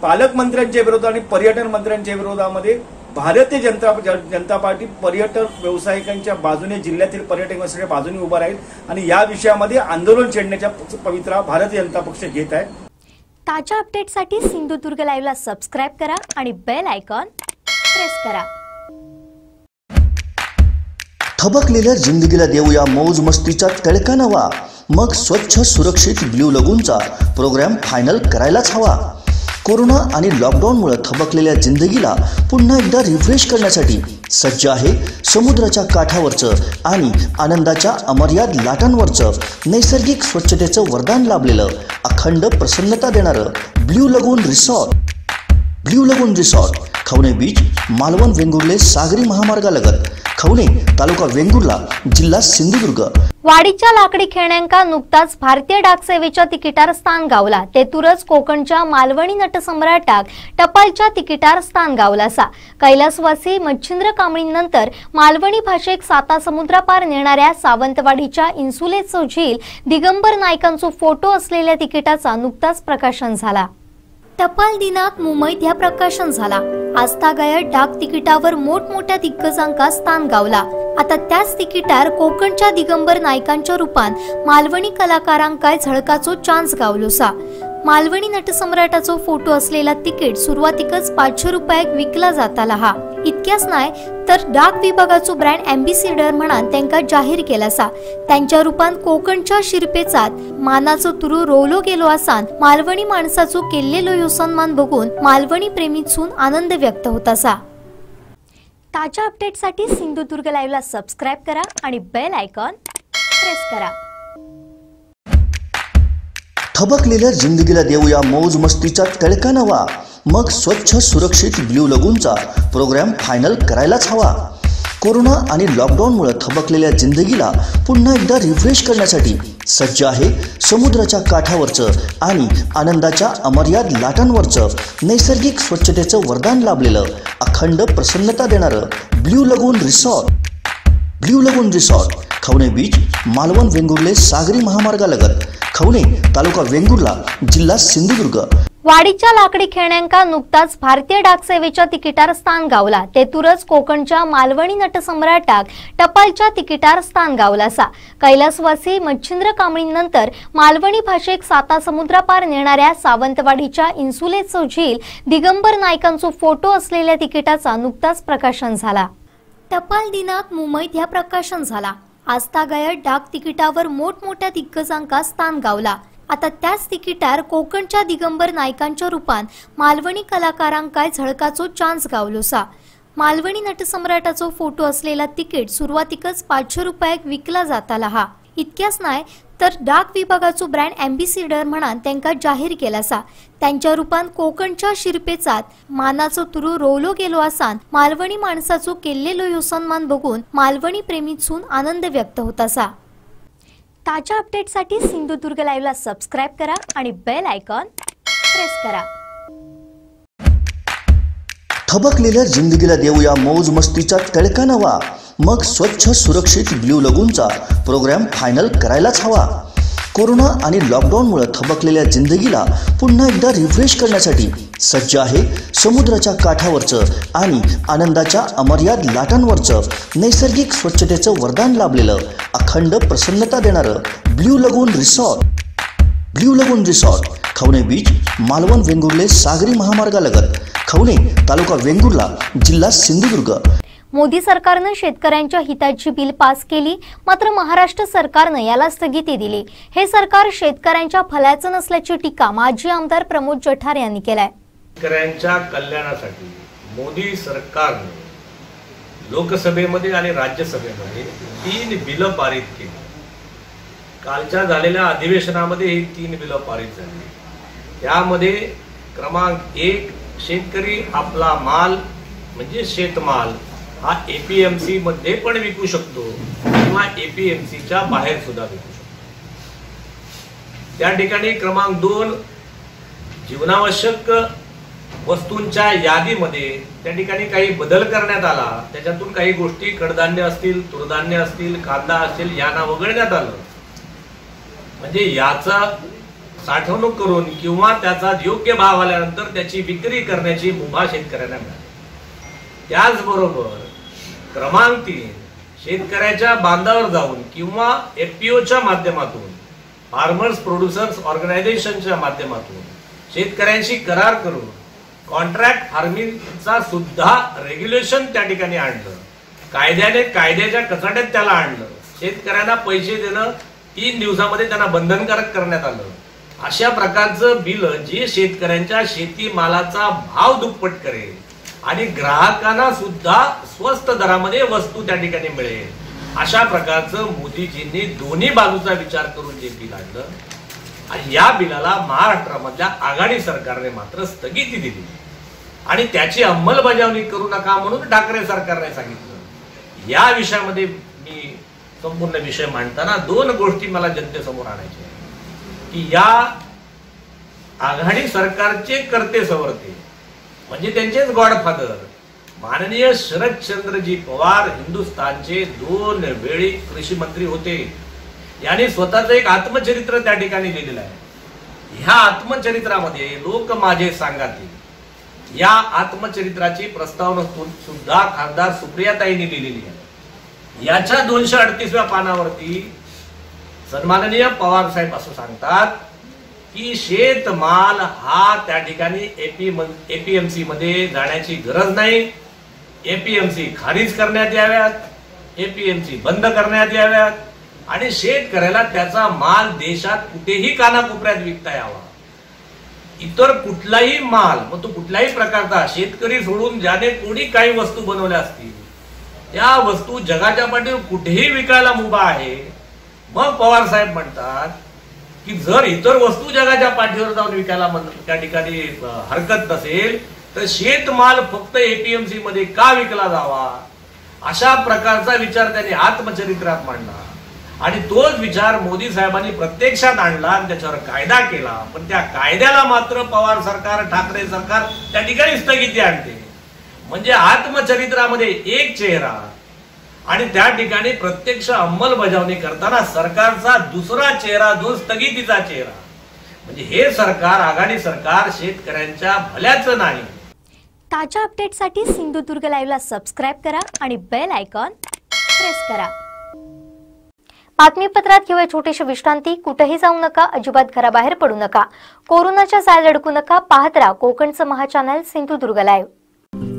पालकमंत्र्यांच्या विरोधात आणि पर्यटन मंत्र्यांच्या विरोधामध्ये भारतीय जनता पार्टी पर्यटन व्यावसायिकांच्या बाजूने, जिल्ह्यातील पर्यटन व्यावसायिकांच्या बाजूने उभा राहील आणि या विषयामध्ये आंदोलन छेडण्याच्या पवित्रा भारतीय जनता पक्ष घेत आहे। ताज्या अपडेटसाठी सिंधुदुर्ग लाईव्हला सबस्क्राइब करा आणि बेल आयकॉन प्रेस करा। थबकलेल्या जिंदगीला देऊया मौज मस्तीचा तळका नवा, मग स्वच्छ सुरक्षित ब्ल्यू लगूनचा प्रोग्राम फायनल करायलाच हवा। कोरोना आणि लॉकडाऊनमुळे थबकलेल्या जिंदगीला पुन्हा एकदा रिफ्रेश करण्यासाठी सज्ज आहे समुद्राच्या काठावरचं आणि आनंदाच्या अमर्याद लाटांवरचं नैसर्गिक स्वच्छतेचं वरदान लाभलेलं अखंड प्रसन्नता देणारं ब्ल्यू लगून रिसॉर्ट। ब्ल्यू लगून रिसॉर्ट, खवणे बीच, मालवण वेंगुर्ले सागरी महामार्गालगत, खवणे, तालुका वेंगुर्ला, जिल्हा सिंधुदुर्ग। वाडीच्या लाकडी खेळण्यांका नुकताच भारतीय डाक सेवेच्या तिकिटार स्थान गावला। तेतूरच कोकणच्या मालवणी नटसम्राटाक टपालच्या तिकिटार स्थान गावला असा। कैलासवासी मच्छिंद्र कांबळीनंतर मालवणी भाषेक साता समुद्रापार नेणाऱ्या सावंतवाडीच्या इन्सुलेचो झील दिगंबर नायकांचो फोटो असलेल्या तिकिटाचा नुकताच प्रकाशन झाला। टपाल दिनाक मुंबईत ह्या प्रकाशन झाला। आस्थागायत डाक तिकिटावर मोठमोठ्या दिग्गजांका स्थान गावला। आता त्याच तिकिटार कोकणच्या दिगंबर नायकांच्या रूपान मालवणी कलाकारांकाय झळकाचो चान्स गावलोसा। मालवणी नटसम्राटाचो फोटो असलेला तिकीट सुरुवातीकच 500 रुपयाक विकला जाताला हा। इतक्याच नाही तर डाक विभागाचो ब्रँड एम्बेसिडर म्हणून त्यांका जाहीर केलासा। त्यांच्या रूपान कोकणच्या शिरपेचात मानाचो तुरू रोवलो गेलो असान मालवणी माणसाचो केलेलो यो सन्मान बघून मालवणी प्रेमीतसून आनंद व्यक्त होत असा। ताज्या अपडेटसाठी सिंधुदुर्ग लाईव्हला सबस्क्राइब करा आणि बेल आयकॉन प्रेस करा। थबकलेल्या जिंदगीला देऊया मौज मस्तीचा तळका नवा, मग स्वच्छ सुरक्षित ब्ल्यू लगूनचा प्रोग्राम फायनल करायलाच हवा। कोरोना आणि लॉकडाऊनमुळे थबकलेल्या जिंदगीला पुन्हा एकदा रिफ्रेश करण्यासाठी सज्ज आहे समुद्राच्या काठावरचं आणि आनंदाच्या अमर्याद लाटांवरचं नैसर्गिक स्वच्छतेचं वरदान लाभलेलं अखंड प्रसन्नता देणारं ब्ल्यू लगून रिसॉर्ट। ब्ल्यू लगून रिसॉर्ट, खवणे बीच, मालवण वेंगुर्ले सागरी महामार्गालगत खवणे तालुका वेंगुर्ला जिल्हा सिंधुदुर्ग। वाडीच्या लाकडी खेळण्यांका नुकताच भारतीय डाक सेवेच्या तिकिटार स्थान गावला। तेतूरच कोकणच्या मालवणी नटसम्राटाक टपालच्या तिकिटार स्थान गावला असा। कैलासवासी मच्छिंद्र कांबळीनंतर मालवणी भाषेक साता समुद्रापार नेणाऱ्या सावंतवाडीच्या इन्सुलेचो झील दिगंबर नायकांचो फोटो असलेल्या तिकिटाचा नुकताच प्रकाशन झाला। टपाल दिनात मुंबईत ह्या प्रकाशन झाला। आजतागायत डाक तिकिटावर मोठमोठ्या दिग्गजांका स्थान गावला। आता त्याच तिकिटार कोकणच्या दिगंबर नायकांच्या रूपान मालवणी कलाकारांकाय झळकाचो चान्स गावलोसा। मालवणी नटसम्राटाचो फोटो असलेला तिकीट सुरुवातीकच 500 रुपयाक विकला जाताला हा। इतक्याच नाही तर डाक विभागाचो ब्रँड एम्बेसिडर म्हणून त्यांका जाहीर केलासा। त्यांच्या रूपान कोकणच्या शिरपेचात मानाचो तुरू रोवलो गेलो असान मालवणी माणसाचो केलेलो ह्यो सन्मान बघून मालवणी प्रेमीतसून आनंद व्यक्त होतासा। ताजा अपडेटसाठी सिंधुदुर्ग लाईव्हला सबस्क्राइब करा आणि बेल आयकॉन प्रेस करा। थबकलेल्या जिंदगीला देऊया मौज मस्तीचा तळका नवा। मग स्वच्छ सुरक्षित ब्ल्यू लगूनचा प्रोग्राम फायनल करायलाच हवा। कोरोना आणि लॉकडाऊनमुळे थबकलेल्या जिंदगीला पुन्हा एकदा रिफ्रेश करण्यासाठी सज्ज आहे समुद्राच्या काठावरचं आणि आनंदाच्या अमर्याद लाटांवरचं नैसर्गिक स्वच्छतेचं वरदान लाभलेलं अखंड प्रसन्नता देणारं ब्ल्यू लगून रिसॉर्ट। ब्ल्यू लगून रिसॉर्ट खवणे बीच, मालवण वेंगुर्ले सागरी महामार्गालगत खवणे तालुका वेंगुर्ला जिल्हा सिंधुदुर्ग। मोदी सरकारने शेतकऱ्यांच्या हिताची बिल पास केली, मात्र महाराष्ट्र सरकारने याला स्थगिती दिली। हे सरकार शेतकऱ्यांच्या फलाचं नसल्याची टीका माजी आमदार प्रमोद जठार यांनी केलाय। शेतकऱ्यांच्या कल्याणासाठी मोदी सरकारने लोकसभेमध्ये आणि राज्यसभेमध्ये 3 बिलं पारित केली। कालच्या झालेल्या अधिवेशनामध्ये ही 3 बिलं पारित झाली। यामध्ये क्रमांक 1 शेतकरी आपला माल म्हणजे शेतमाल हा एपीएमसी मध्ये पण विकू शकतो किंवा एपीएमसीच्या बाहेर सुद्धा विकू शकतो। त्या ठिकाणी क्रमांक 2 जीवनावश्यक वस्तूंच्या यादीमध्ये त्या ठिकाणी काही बदल करण्यात आला। त्याच्यातून काही गोष्टी कडधान्य असतील, तुरधान्य असतील, कांदा असेल यांना वगळण्यात आलं। म्हणजे याचा साठवणूक करून किंवा त्याचा योग्य भाव आल्यानंतर त्याची विक्री करण्याची मुभा शेतकऱ्यांना मिळाली। त्याचबरोबर क्रमांक 3 शेतकऱ्याच्या बांधावर जाऊन किंवा एफपीओच्या माध्यमातून फार्मर्स प्रोड्युसर्स ऑर्गनायझेशनच्या माध्यमातून शेतकऱ्यांशी करार करून कॉन्ट्रॅक्ट फार्मिंगचा सुद्धा रेग्युलेशन त्या ठिकाणी आणलं। कायद्याच्या कचाट्यात त्याला आणलं। शेतकऱ्यांना पैसे देणं 3 दिवसामध्ये त्यांना बंधनकारक करण्यात आलं। अशा प्रकारचं बिल जे शेतकऱ्यांच्या शेतीमालाचा भाव दुप्पट करेल आणि ग्राहकांना सुद्धा स्वस्त दरामध्ये वस्तू त्या ठिकाणी मिळेल, अशा प्रकारचं मोदीजींनी दोन्ही बाजूचा विचार करून जे बिल आणलं आणि या बिलाला महाराष्ट्रामधल्या आघाडी सरकारने मात्र स्थगिती दिली आणि त्याची अंमलबजावणी करू नका म्हणून ठाकरे सरकारने सांगितलं। या विषयामध्ये मी संपूर्ण विषय मांडताना 2 गोष्टी मला जनतेसमोर आणायच्या की या आघाडी सरकारचे कर्ते सवर्ते म्हणजे त्यांचेच गॉडफादर माननीय शरदचंद्रजी पवार हिंदुस्थानचे 2 वेळी कृषी मंत्री होते। यांनी स्वतःचं एक आत्मचरित्र त्या ठिकाणी लिहिलेलं आहे। ह्या आत्मचरित्रामध्ये लोक माझे सांगातील या आत्मचरित्राची प्रस्तावना सुद्धा खासदार सुप्रियाताईंनी लिहिलेली आहे। याच्या 238व्या पानावरती सन्माननीय पवार साहेब असं सांगतात की शेतमाल हा त्या ठिकाणी एपीएमसी मध्ये जाण्याची गरज नाही। एपीएमसी खारिज करण्यात याव्यात, एपीएमसी बंद करण्यात याव्यात आणि शेतकऱ्याला त्याचा माल देशात कुठेही कानाकोपऱ्यात विकता यावा। इतर कुठलाही माल मग तो कुठल्याही प्रकारचा शेतकरी सोडून ज्याने कोणी काही वस्तू बनवल्या असतील त्या वस्तू जगाच्या पाठीवर कुठेही विकायला मुभा आहे। मग पवार साहेब म्हणतात की जर इतर वस्तू जगाच्या पाठीवर जाऊन विकायला त्या ठिकाणी हरकत नसेल तर शेतमाल फक्त एपीएमसी मध्ये का विकला जावा, अशा प्रकारचा विचार त्यांनी आत्मचरित्रात मांडला आणि तोच विचार मोदी साहेबांनी प्रत्यक्षात आणला आणि त्याच्यावर कायदा केला। पण त्या कायद्याला मात्र पवार सरकार, ठाकरे सरकार त्या ठिकाणी स्थगिती आणते। म्हणजे आत्मचरित्रामध्ये एक चेहरा आणि त्या ठिकाणी प्रत्यक्ष अंमलबजावणी करताना सरकारचा दुसरा चेहरा जो स्थगितीचा चेहरा, म्हणजे हे सरकार, आघाडी सरकार शेतकऱ्यांच्या भल्याचं नाही. ताज्या अपडेटसाठी सिंधुदुर्ग लाईव्हला सबस्क्राइब करा आणि बेल आयकॉन प्रेस करा. बातमीपत्रात घेऊया छोटीशी विश्रांती. कुठेही जाऊ नका, अजिबात घराबाहेर पडू नका, कोरोनाच्या जाळ्यात अडकू नका. पाहत राहा कोकणचं महाचॅनल सिंधुदुर्ग लाईव्ह.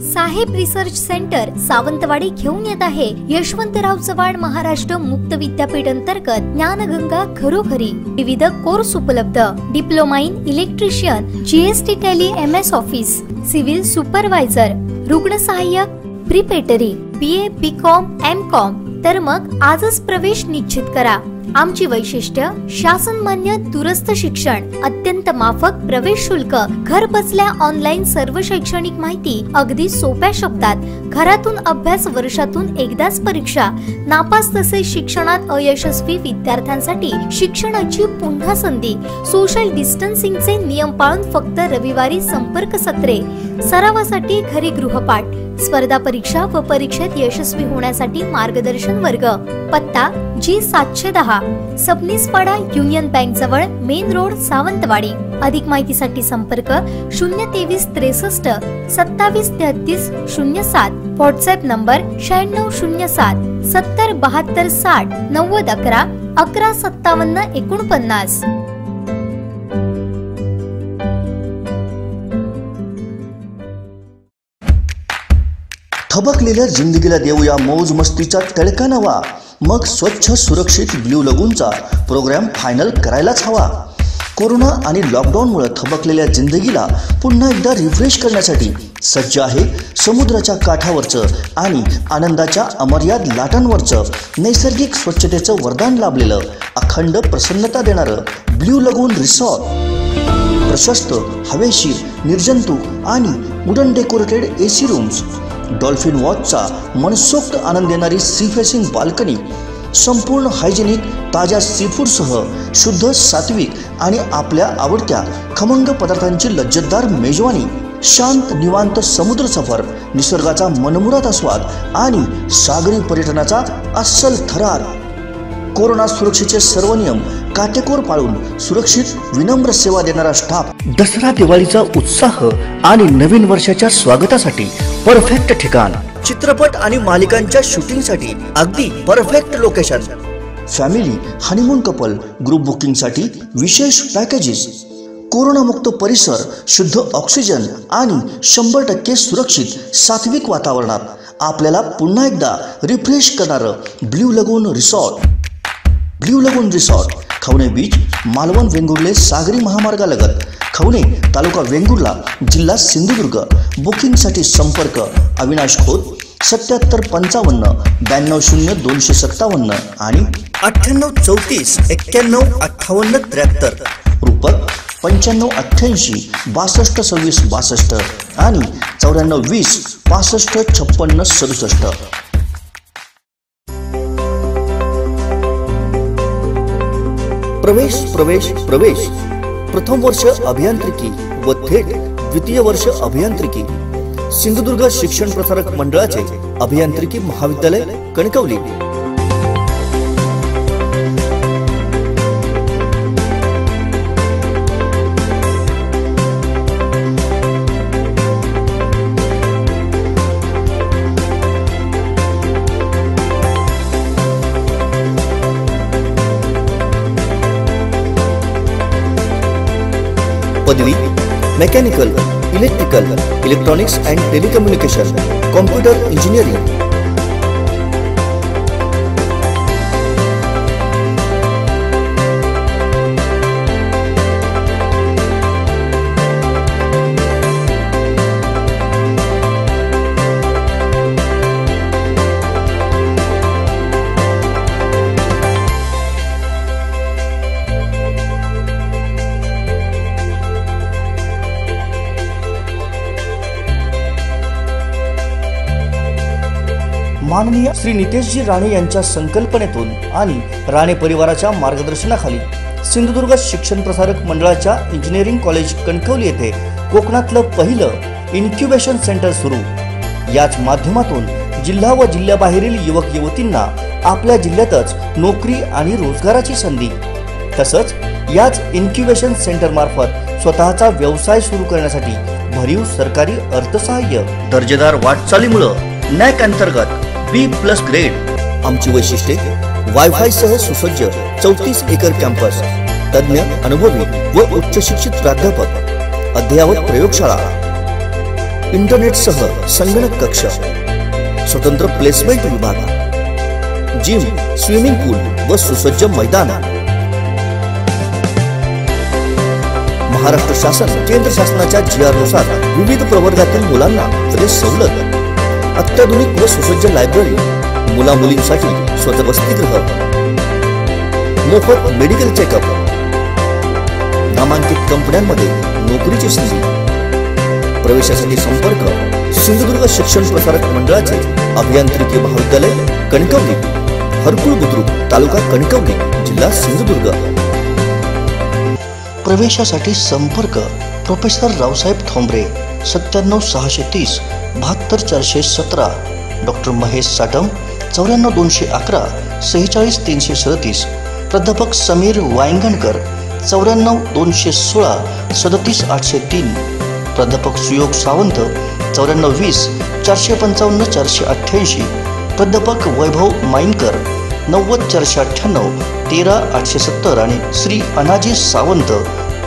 साहेब रिसर्च सेंटर सावंतवाडी घेऊन येत आहे यशवंतराव चव्हाण महाराष्ट्र मुक्त विद्यापीठ अंतर्गत ज्ञानगंगा घरोघरी. विविध कोर्स उपलब्ध. Diploma in electrician, GST tally, MS office, civil supervisor, रुग्ण सहाय्यक, प्रिपेटरी, BA, BCom, MCom. तर मग आजच प्रवेश निश्चित करा. आमची वैशिष्ट्य शासन मान्य दूरस्थ शिक्षण, अत्यंत माफक प्रवेश शुल्क, घर बसल्या ऑनलाईन सर्व शैक्षणिक माहिती अगदी सोप्या शब्दात. घरातून अभ्यास, वर्षातून एकदाच परीक्षा. नापास तसेच शिक्षणात अयशस्वी विद्यार्थ्यांसाठी शिक्षणाची पुन्हा संधी. सोशल डिस्टन्सिंगचे नियम पाळून फक्त रविवारी संपर्क सत्रे. सरावासाठी घरी गृहपाठ. स्पर्धा परीक्षा व परीक्षेत यशस्वी होण्यासाठी मार्गदर्शन वर्ग. पत्ता G710 सबनीसपाडा, युनियन बँक जवळ, मेन रोड, सावंतवाडी. अधिक माहितीसाठी संपर्क 023 63 27 33 07. WhatsApp number 9607 70 72 60 90 11 11 57 49. थबकलेल्या जिंदगीला देऊया मौज मस्तीचा तडका नवा. मग स्वच्छ सुरक्षित ब्ल्यू लगूनचा प्रोग्राम फायनल करायलाच हवा. कोरोना आणि लॉकडाऊनमुळे थबकलेल्या जिंदगीला पुन्हा एकदा रिफ्रेश करण्यासाठी सज्ज आहे समुद्राच्या काठावरचं आणि आनंदाच्या अमर्याद लाटांवरचं नैसर्गिक स्वच्छतेचं वरदान लाभलेलं अखंड प्रसन्नता देणारं ब्ल्यू लगून रिसॉर्ट. प्रशस्त, हवेशीर, निर्जंतुक आणि wooden decorated AC rooms, dolphin वॉचचा मनसोक्त आनंद देणारी सी फेसिंग बाल्कनी, संपूर्ण हायजेनिक ताज्या सीफूडसह शुद्ध, सात्विक आणि आपल्या आवडत्या खमंग पदार्थांची लज्जतदार मेजवानी, शांत निवांत समुद्र सफर, निसर्गाचा मनमुराद आस्वाद आणि सागरी पर्यटनाचा अस्सल थरार. कोरोना सुरक्षेचे सर्व नियम काटेकोर पाळून सुरक्षित विनम्र सेवा देणारा स्टाफ. दसरा दिवाळीचा उत्साह आणि नवीन वर्षाच्या स्वागतासाठी परफेक्ट ठिकाण. चित्रपट आणि मालिकांच्या शूटिंगसाठी अगदी perfect location. Family, honeymoon, couple, group बुकिंगसाठी विशेष पॅकेजेस. कोरोनामुक्त परिसर, शुद्ध ऑक्सिजन आणि 100% सुरक्षित सात्विक वातावरणात आपल्याला पुन्हा एकदा रिफ्रेश करणारं ब्ल्यू लगून रिसॉर्ट. ब्ल्यू लगून रिसॉर्ट, खवणे बीच, मालवण वेंगुर्ले सागरी महामार्गालगत, खवणे, तालुका वेंगुर्ला, जिल्हा सिंधुदुर्ग. बुकिंगसाठी संपर्क अविनाश खोत 77 55 92 0 257 आणि 98 34 91 58 73. रूपक 95 88 62 26 62 आणि 94 20 65 56 67. प्रवेश प्रवेश प्रवेश. प्रथम वर्ष अभियांत्रिकी व थेट द्वितीय वर्ष अभियांत्रिकी. सिंधुदुर्ग शिक्षण प्रसारक मंडळाचे अभियांत्रिकी महाविद्यालय कणकवली. पदवी mechanical, electrical, electronics and telecommunication, computer engineering. माननीय श्री नितेशजी राणे यांच्या संकल्पनेतून आणि राणे परिवाराच्या मार्गदर्शनाखाली सिंधुदुर्ग शिक्षण प्रसारक मंडळाच्या इंजिनिअरिंग कॉलेज कणकवली येथे कोकणातलं पहिलं इन्क्युबेशन सेंटर सुरू. याच माध्यमातून जिल्हा व जिल्ह्याबाहेरील युवक युवतींना आपल्या जिल्ह्यातच नोकरी आणि रोजगाराची संधी, तसंच याच इन्क्युबेशन सेंटर मार्फत स्वतःचा व्यवसाय सुरू करण्यासाठी भरीव सरकारी अर्थसहाय्य, दर्जेदार वाटचालीमुळे नॅक अंतर्गत B+ ग्रेड। आमची वैशिष्ट्ये वायफाय सह सुसज्ज 34 एकर कॅम्पस, तज्ञ अनुभवी व उच्च शिक्षित प्राध्यापक, अद्ययावत प्रयोगशाळा, इंटरनेट सह संगणक कक्ष, स्वतंत्र प्लेसमेंट विभाग, जिम, स्विमिंग पूल व सुसज्ज मैदान। महाराष्ट्र शासन केंद्र शासनाच्या GR नुसार विविध प्रवर्गातील मुलांना सवलत, अत्याधुनिक व सुसज्ज लायब्ररी, मुला मुलींसाठी स्वतः वसतिगृह, मोफत मेडिकल चेकअप, नामांकित कंपन्यांमध्ये नोकरीची संधी। प्रवेशासाठी संपर्क सिंधुदुर्ग शिक्षण प्रसारक मंडळाचे अभियांत्रिकी महाविद्यालय कणकवली, हरकुळ बुद्रुक, तालुका कणकवली, जिल्हा सिंधुदुर्ग। प्रवेशासाठी संपर्क प्रोफेसर रावसाहेब ठोंबरे 97 630 72 417, डॉक्टर महेश साटम 94 211 46 337, प्राध्यापक समीर वायंगणकर 94 216 37 803, प्राध्यापक सुयोग सावंत 94 20 455 488, प्राध्यापक वैभव माईनकर 90 498 13 870 आणि श्री अनाजी सावंत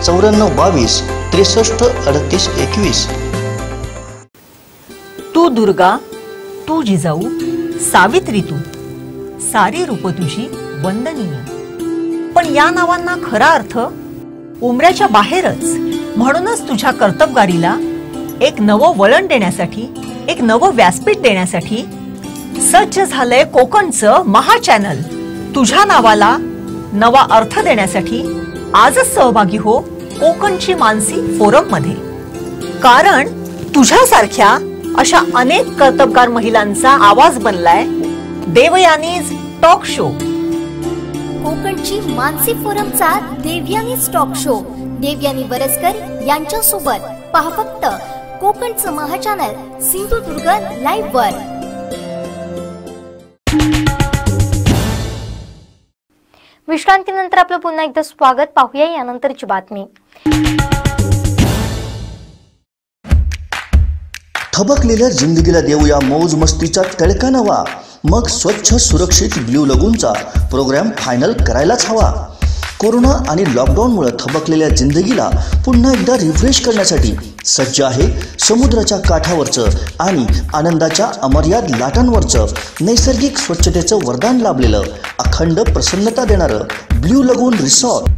94 22 63 38 21। तू दुर्गा, तू जिजाऊ, सावित्री तू, सारी रूप तुझी वंदनीय। पण या नावांना खरा अर्थ उमऱ्याच्या बाहेरच, म्हणूनच तुझ्या कर्तबगारीला एक नवं वळण देण्यासाठी, एक नवं व्यासपीठ देण्यासाठी सज्ज झालंय कोकणचं महा चॅनल। तुझ्या नावाला नवा अर्थ देण्यासाठी आजच सहभागी हो कोकणची मानसी फोरम मध्ये, कारण तुझ्यासारख्या अशा अनेक कर्तबगार महिलांचा आवाज बनलाय देवयानीज टॉक शो। कोकणची मानसी फोरमचा देवयानीज टॉक शो देवयानी वरसकर यांच्या सोबत पहा फक्त कोकणचं महा चॅनल सिंधुदुर्ग लाईव्ह वर। विश्रांतीनंतर आपलं पुन्हा एकदा स्वागत, पाहूया यानंतरची बातमी। थबकलेल्या जिंदगीला देऊया मौज मस्तीचा तळका नवा, मग स्वच्छ सुरक्षित ब्ल्यू लगूनचा प्रोग्राम फायनल करायलाच हवा। कोरोना आणि लॉकडाऊनमुळे थबकलेल्या जिंदगीला पुन्हा एकदा रिफ्रेश करण्यासाठी सज्ज आहे समुद्राच्या काठावरचं आणि आनंदाच्या अमर्याद लाटांवरचं नैसर्गिक स्वच्छतेचं वरदान लाभलेलं अखंड प्रसन्नता देणारं ब्ल्यू लगून रिसॉर्ट।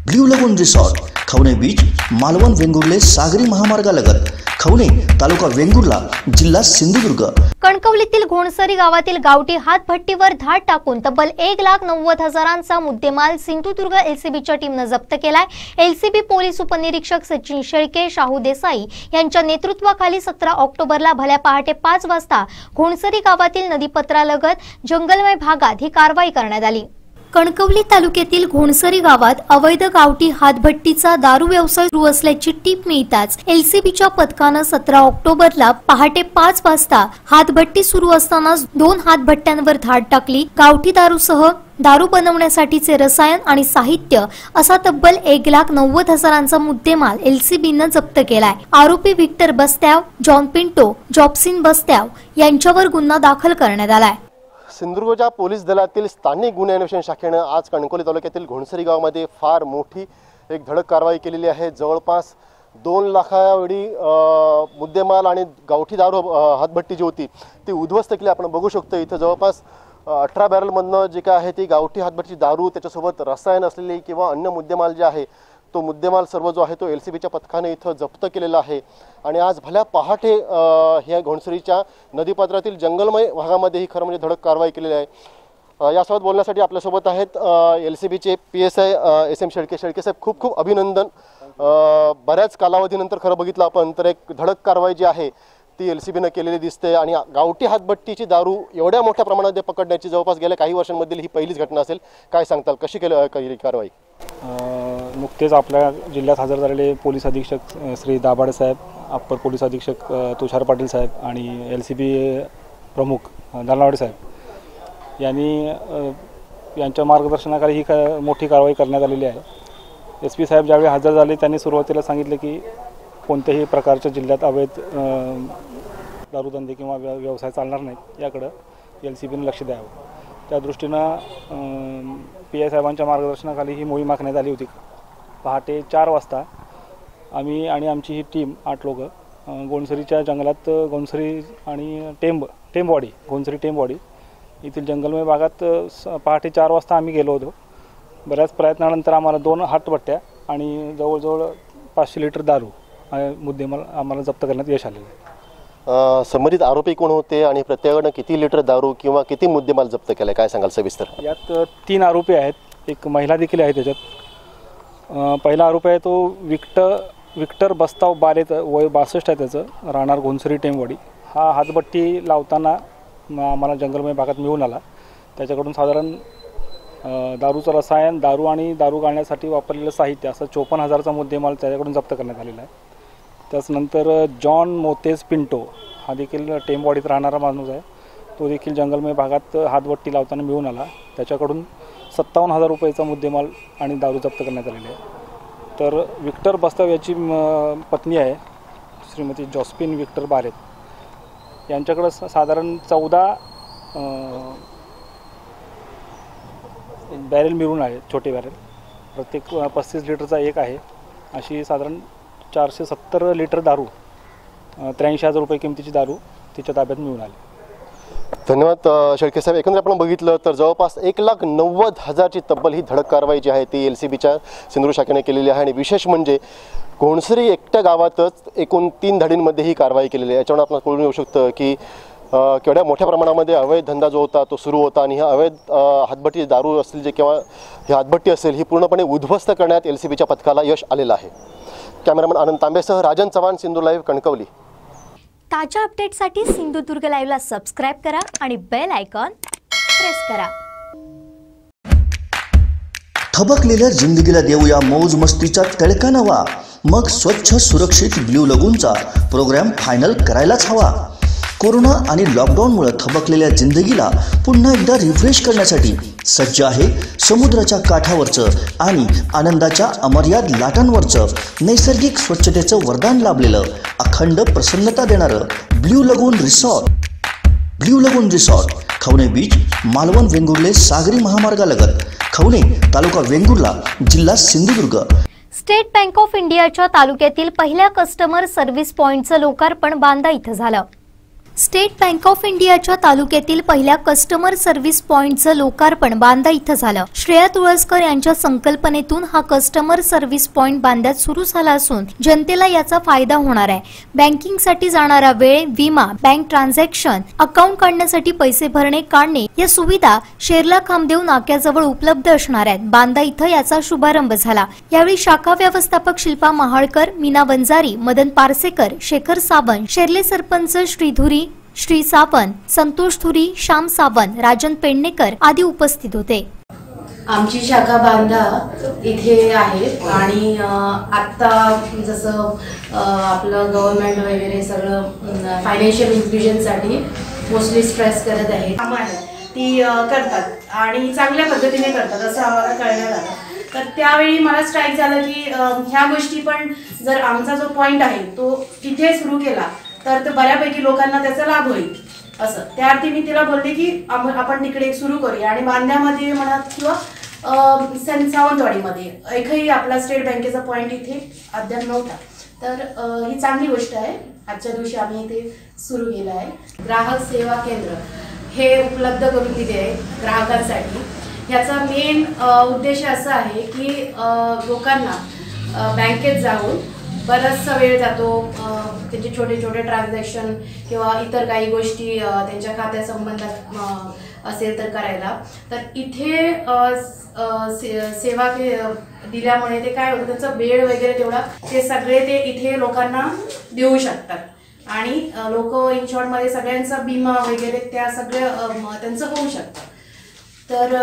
ब्ल्यू लगून रिसॉर्ट, खवणे बीच, मालवण वेंगुर्ले सागरी महामार्गालगत, खवणे, तालुका वेंगुर्ला, जिल्हा सिंधुदुर्ग। कणकवलीतील घोणसरी गावातील गावठी हातभट्टीवर धाड टाकून तब्बल 1,90,000चा मुद्देमाल सिंधुदुर्ग LCBच्या टीमनं जप्त केलाय। LCB पोलीस उपनिरीक्षक सचिन शेळके, शाहू देसाई यांच्या नेतृत्वाखाली 17 ऑक्टोबरला भल्या पहाटे 5 वाजता घोणसरी गावातील नदीपत्रालगत जंगलमय भागात ही कारवाई करण्यात आली। कणकवली तालुक्यातील घोणसरी गावात अवैध गावठी हातभट्टीचा दारू व्यवसाय सुरू असल्याची टीप मिळताच LCBच्या पथकानं 17 ऑक्टोबरला पहाटे 5 वाजता हातभट्टी सुरू असताना 2 हातभट्ट्यांवर धाड टाकली। गावठी दारूसह दारू बनवण्यासाठीचे रसायन आणि साहित्य असा तब्बल 1,90,000चा मुद्देमाल LCBनं जप्त केलाय। आरोपी व्हिक्टर बस्त्याव, जॉन पिंटो, जॉबसिन बस्त्याव यांच्यावर गुन्हा दाखल करण्यात आलाय। सिंधुदुर्गच्या पोलीस दलातील स्थानिक गुन्हे अन्वेषण शाखेनं आज कणकवली तालुक्यातील घोणसरी गावामध्ये फार मोठी एक धडक कारवाई केलेली आहे। जवळपास 2 लाखाएवढी मुद्देमाल आणि गावठी दारू हातभट्टी जी होती ती उद्ध्वस्त केली। आपण बघू शकतो इथं जवळपास 18 बॅरलमधनं जे काय आहे ती गावठी हातभट्टी दारू, त्याच्यासोबत रसायन असलेली किंवा अन्य मुद्देमाल जे आहे तो मुद्देमाल सर्व जो आहे तो LCBच्या पथकाने इथं जप्त केलेला आहे। आणि आज भल्या पहाटे ह्या घोणसरीच्या नदीपात्रातील जंगलमय भागामध्ये ही खरं म्हणजे धडक कारवाई केलेली आहे। यासोबत बोलण्यासाठी आपल्यासोबत आहेत LCBचे PSI SM शेळके। शेळके साहेब, खूप खूप अभिनंदन। बऱ्याच कालावधीनंतर खरं बघितलं आपण तर एक धडक कारवाई जी आहे ती LCBनं केलेली दिसते आणि गावठी हातभट्टीची दारू एवढ्या मोठ्या प्रमाणात पकडण्याची जवळपास गेल्या काही वर्षांमधील ही पहिलीच घटना असेल। काय सांगताल, कशी केली कारवाई? नुकतेच आपल्या जिल्ह्यात हजर झालेले पोलीस अधीक्षक श्री दाभाडे साहेब, अप्पर पोलीस अधीक्षक तुषार पाटील साहेब आणि LCB प्रमुख दालनावडे साहेब यांच्या मार्गदर्शनाखाली ही मोठी कारवाई करण्यात आलेली आहे. SP साहेब ज्यावेळी हजर झाले त्यांनी सुरुवातीला सांगितलं की कोणत्याही प्रकारच्या जिल्ह्यात अवैध दारूधंदे किंवा व्यवसाय चालणार नाहीत, याकडं LCBने लक्ष द्यावं. त्या दृष्टीनं PI साहेबांच्या मार्गदर्शनाखाली ही मोहीम आखण्यात आली होती. पहाटे 4 वाजता आम्ही आणि आमची ही टीम 8 लोकं गोंडसरीच्या जंगलात गोंडसरी आणि टेंबवाडी गोंडसरी टेंबवाडी येथील जंगलमय भागात पहाटे 4 वाजता आम्ही गेलो होतो. बऱ्याच प्रयत्नानंतर आम्हाला 2 हातभट्ट्या आणि जवळजवळ 500 लिटर दारू मुद्देमाल आम्हाला जप्त करण्यात यश आलेलं आहे. संबंधित आरोपी कोण होते आणि प्रत्येकानं किती लिटर दारू किंवा किती मुद्देमाल जप्त केला, काय सांगाल सविस्तर? यात 3 आरोपी आहेत, एक महिला देखील आहे त्याच्यात. पहिला आरोपी आहे तो विक्टर बस्ताव बाले, वय 62 आहे त्याचं, राहणार घोणसरी टेमवाडी. हा हातभट्टी लावताना आम्हाला जंगलमय भागात मिळून आला. त्याच्याकडून साधारण दारूचं रसायन, दारू आणि दारू गाळण्यासाठी वापरलेलं साहित्य असं 54,000चा मुद्देमाल त्याच्याकडून जप्त करण्यात आलेला आहे. त्याचनंतर जॉन मोतेज पिंटो हा देखील टेमवाडीत राहणारा माणूस आहे. तो देखील जंगलमय भागात हातभट्टी लावताना मिळून आला. त्याच्याकडून 57,000 रुपयाचा मुद्देमाल आणि दारू जप्त करण्यात आलेली आहे. तर विक्टर बस्ताव याची पत्नी आहे श्रीमती जॉस्पिन विक्टर बारेत, यांच्याकडं साधारण 14 बॅरेल मिळून आहे, छोटे बॅरेल, प्रत्येक 35 लिटरचा एक आहे. अशी साधारण 470 लिटर दारू, 83,000 रुपये किमतीची दारू तिच्या ताब्यात मिळून आली. धन्यवाद शेळके साहेब. एकंदर आपण बघितलं तर जवळपास 1,90,000ची तब्बल ही धडक कारवाई जी आहे ती LCBच्या सिंधुदुर्ग शाखेने केलेली आहे. आणि विशेष म्हणजे घोणसरी एकट्या गावातच एकूण 3 धाडींमध्ये ही कारवाई केलेली आहे. याच्यावर आपल्याला कळून येऊ शकतं की केवढ्या मोठ्या प्रमाणामध्ये अवैध धंदा जो होता तो सुरू होता. आणि हा अवैध हातभट्टी दारू असेल जे किंवा ही हातभट्टी असेल ही पूर्णपणे उद्ध्वस्त करण्यात LCBच्या पथकाला यश आलेलं आहे. कॅमेरामन आनंद तांबेसह राजन चव्हाण, सिंधुदुर्ग लाईव्ह, कणकवली. ताज्या अपडेटसाठी सिंधुदुर्ग लाईव्हला सबस्क्राईब करा आणि बेल आयकॉन प्रेस करा. थबकलेल्या जिंदगीला देऊया मौज मस्तीचा तडका नवा. मग स्वच्छ सुरक्षित ब्ल्यू लगूनचा प्रोग्राम फायनल करायलाच हवा. कोरोना आणि लॉकडाऊनमुळे थबकलेल्या जिंदगीला पुन्हा एकदा रिफ्रेश करण्यासाठी सज्ज आहे समुद्राच्या काठावरचं आणि आनंदाच्या अमर्याद लाटांवरचं नैसर्गिक स्वच्छतेचं वरदान लाभलेलं अखंड प्रसन्नता देणारं ब्ल्यू लगून रिसॉर्ट. ब्ल्यू लगून रिसॉर्ट, खवणे बीच, मालवण वेंगुर्ले सागरी महामार्गालगत, खवणे, तालुका वेंगुर्ला, जिल्हा सिंधुदुर्ग. स्टेट बँक ऑफ इंडियाच्या तालुक्यातील पहिल्या कस्टमर सर्व्हिस पॉइंटचं लोकार्पण बांदा इथं झालं. स्टेट बँक ऑफ इंडियाच्या तालुक्यातील पहिल्या कस्टमर सर्व्हिस पॉइंटचं लोकार्पण बांदा इथं झालं. श्रेया तुळसकर यांच्या संकल्पनेतून हा कस्टमर सर्व्हिस पॉइंट बांद्यात सुरू झाला असून जनतेला याचा फायदा होणार आहे. बँकिंगसाठी जाणारा वेळ, विमा, बँक ट्रान्झॅक्शन, अकाउंट काढण्यासाठी पैसे भरणे, काढणे या सुविधा शेरला खामदेव नाक्याजवळ उपलब्ध असणार आहेत. बांदा इथं याचा शुभारंभ झाला. यावेळी शाखा व्यवस्थापक शिल्पा महाळकर, मीना वंजारी, मदन पारसेकर, शेखर सावंत, शेर्ले सरपंच श्रीधुरी, श्री सावंत, संतोष थुरी, श्याम सावंत, राजन पेडणेकर आदी उपस्थित होते. आमची शाखा बांदा इथे आहे आणि आता जसं आपलं गव्हर्नमेंट वगैरे सगळं फायनान्शियल इन्क्लुजनसाठी मोस्टली स्ट्रेस करत आहे. ती करतात आणि चांगल्या पद्धतीने करतात असं आम्हाला कळण्यात आलं. तर त्यावेळी मला स्ट्राईक झालं की ह्या गोष्टी पण जर आमचा जो पॉईंट आहे तो तिथे सुरू केला तर बऱ्यापैकी लोकांना त्याचा लाभ होईल असं. त्याअर्थी मी तिला बोलले की आपण तिकडे सुरू करूया. आणि बांद्यामध्ये म्हणा किंवा सावंतवाडीमध्ये एकही आपला स्टेट बँकेचा पॉईंट इथे अद्याप नव्हता. तर ही चांगली गोष्ट आहे. आजच्या दिवशी आम्ही इथे सुरू केलं आहे. ग्राहक सेवा केंद्र हे उपलब्ध करून दिले आहे ग्राहकांसाठी. ह्याचा मेन उद्देश असा आहे की लोकांना बँकेत जाऊन बराचसा वेळ जातो, त्यांचे छोटे छोटे ट्रान्झॅक्शन किंवा इतर काही गोष्टी त्यांच्या खात्यासंबंधात असेल तर करायला. तर इथे सेवा दिल्यामुळे ते काय होतं, त्यांचा वेळ वगैरे तेवढा ते सगळे ते इथे लोकांना देऊ शकतात. आणि लोक इन शॉर्टमध्ये सगळ्यांचा विमा वगैरे त्या सगळं त्यांचं होऊ शकतं. तर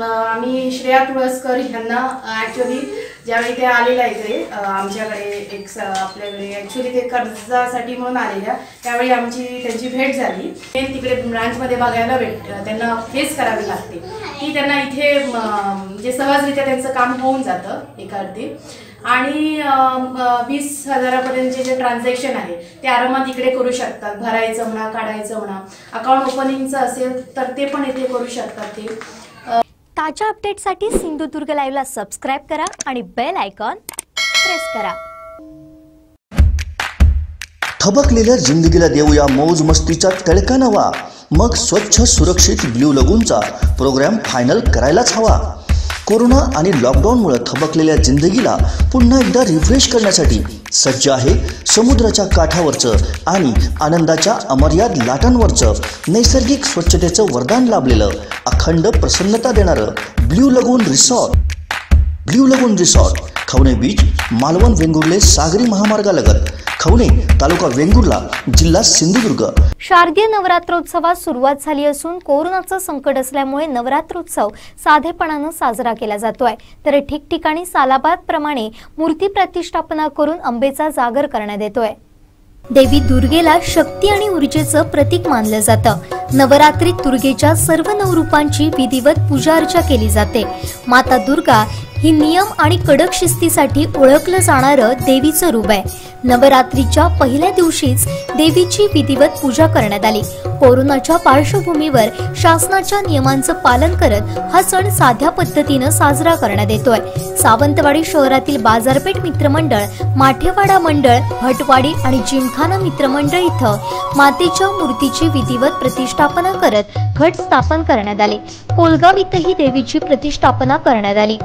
आम्ही श्रेया तुळसकर यांना ॲक्च्युली ज्यावेळी ते आलेल्या इकडे आमच्याकडे आपल्याकडे ॲक्च्युली ते कर्जासाठी म्हणून आलेल्या, त्यावेळी त्यांची भेट झाली. ते तिकडे ब्रांचमध्ये बघायला त्यांना फेस करावी लागते की त्यांना इथे म्हणजे सहजरित्या त्यांचं काम होऊन जातं एकावरती, आणि 20,000पर्यंतचे जे ट्रान्झॅक्शन आहे ते आरामात इकडे करू शकतात. भरायचं म्हणा, काढायचं म्हणा, अकाउंट ओपनिंगचं असेल तर ते पण इथे करू शकतात. ते ताज्या अपडेटसाठी सिंधुदुर्ग लाईव्हला सबस्क्राईब करा आणि बेल आयकॉन प्रेस करा. थबकलेल्या जिंदगीला देऊया मौज मस्तीचा तडका नवा. मग स्वच्छ सुरक्षित ब्ल्यू लगूनचा प्रोग्राम फायनल करायलाच हवा. कोरोना आणि लॉकडाऊनमुळे थबकलेल्या जिंदगीला पुन्हा एकदा रिफ्रेश करण्यासाठी सज्ज आहे समुद्राच्या काठावरचं आणि आनंदाच्या अमर्याद लाटांवरचं नैसर्गिक स्वच्छतेचं वरदान लाभलेलं अखंड प्रसन्नता देणारं ब्ल्यू लगून रिसॉर्ट. ब्ल्यू लगून रिसॉर्ट, खवणे बीच, मालवण वेंगुर्ले सागरी महामार्गालगत, खवणे, तालुका वेंगुर्ला, जिल्हा सिंधुदुर्ग. शारदीय नवरात्रोत्सवात सुरुवात झाली असून कोरोनाचं संकट असल्यामुळे नवरात्रोत्सव साधेपणानं साजरा केला जातोय, तर ठिकठिकाणी सालाबाद प्रमाणे मूर्ती प्रतिष्ठापना करून अंबेचा जागर करण्यात येतोय. देवी दुर्गेला शक्ती आणि ऊर्जेचं प्रतीक मानलं जातं. नवरात्रीत दुर्गेच्या सर्व नवरूपांची विधिवत पूजा अर्चा केली जाते. माता दुर्गा ही नियम आणि कडक शिस्तीसाठी ओळखलं जाणारं देवीचं रूप आहे. नवरात्रीच्या पहिल्या दिवशीच देवीची विधिवत पूजा करण्यात आली. कोरोनाच्या पार्श्वभूमीवर शासनाच्या नियमांचं पालन करत हा सण साध्या पद्धतीनं साजरा करण्यात येतोय. सावंतवाडी शहरातील बाजारपेठ मित्रमंडळ, माठेवाडा मंडळ, भटवाडी आणि जिमखाना मित्रमंडळ इथं मातेच्या मूर्तीची विधिवत प्रतिष्ठापना करत घट स्थापन करण्यात आले. कोलगाव इथंही देवीची प्रतिष्ठापना करण्यात आली.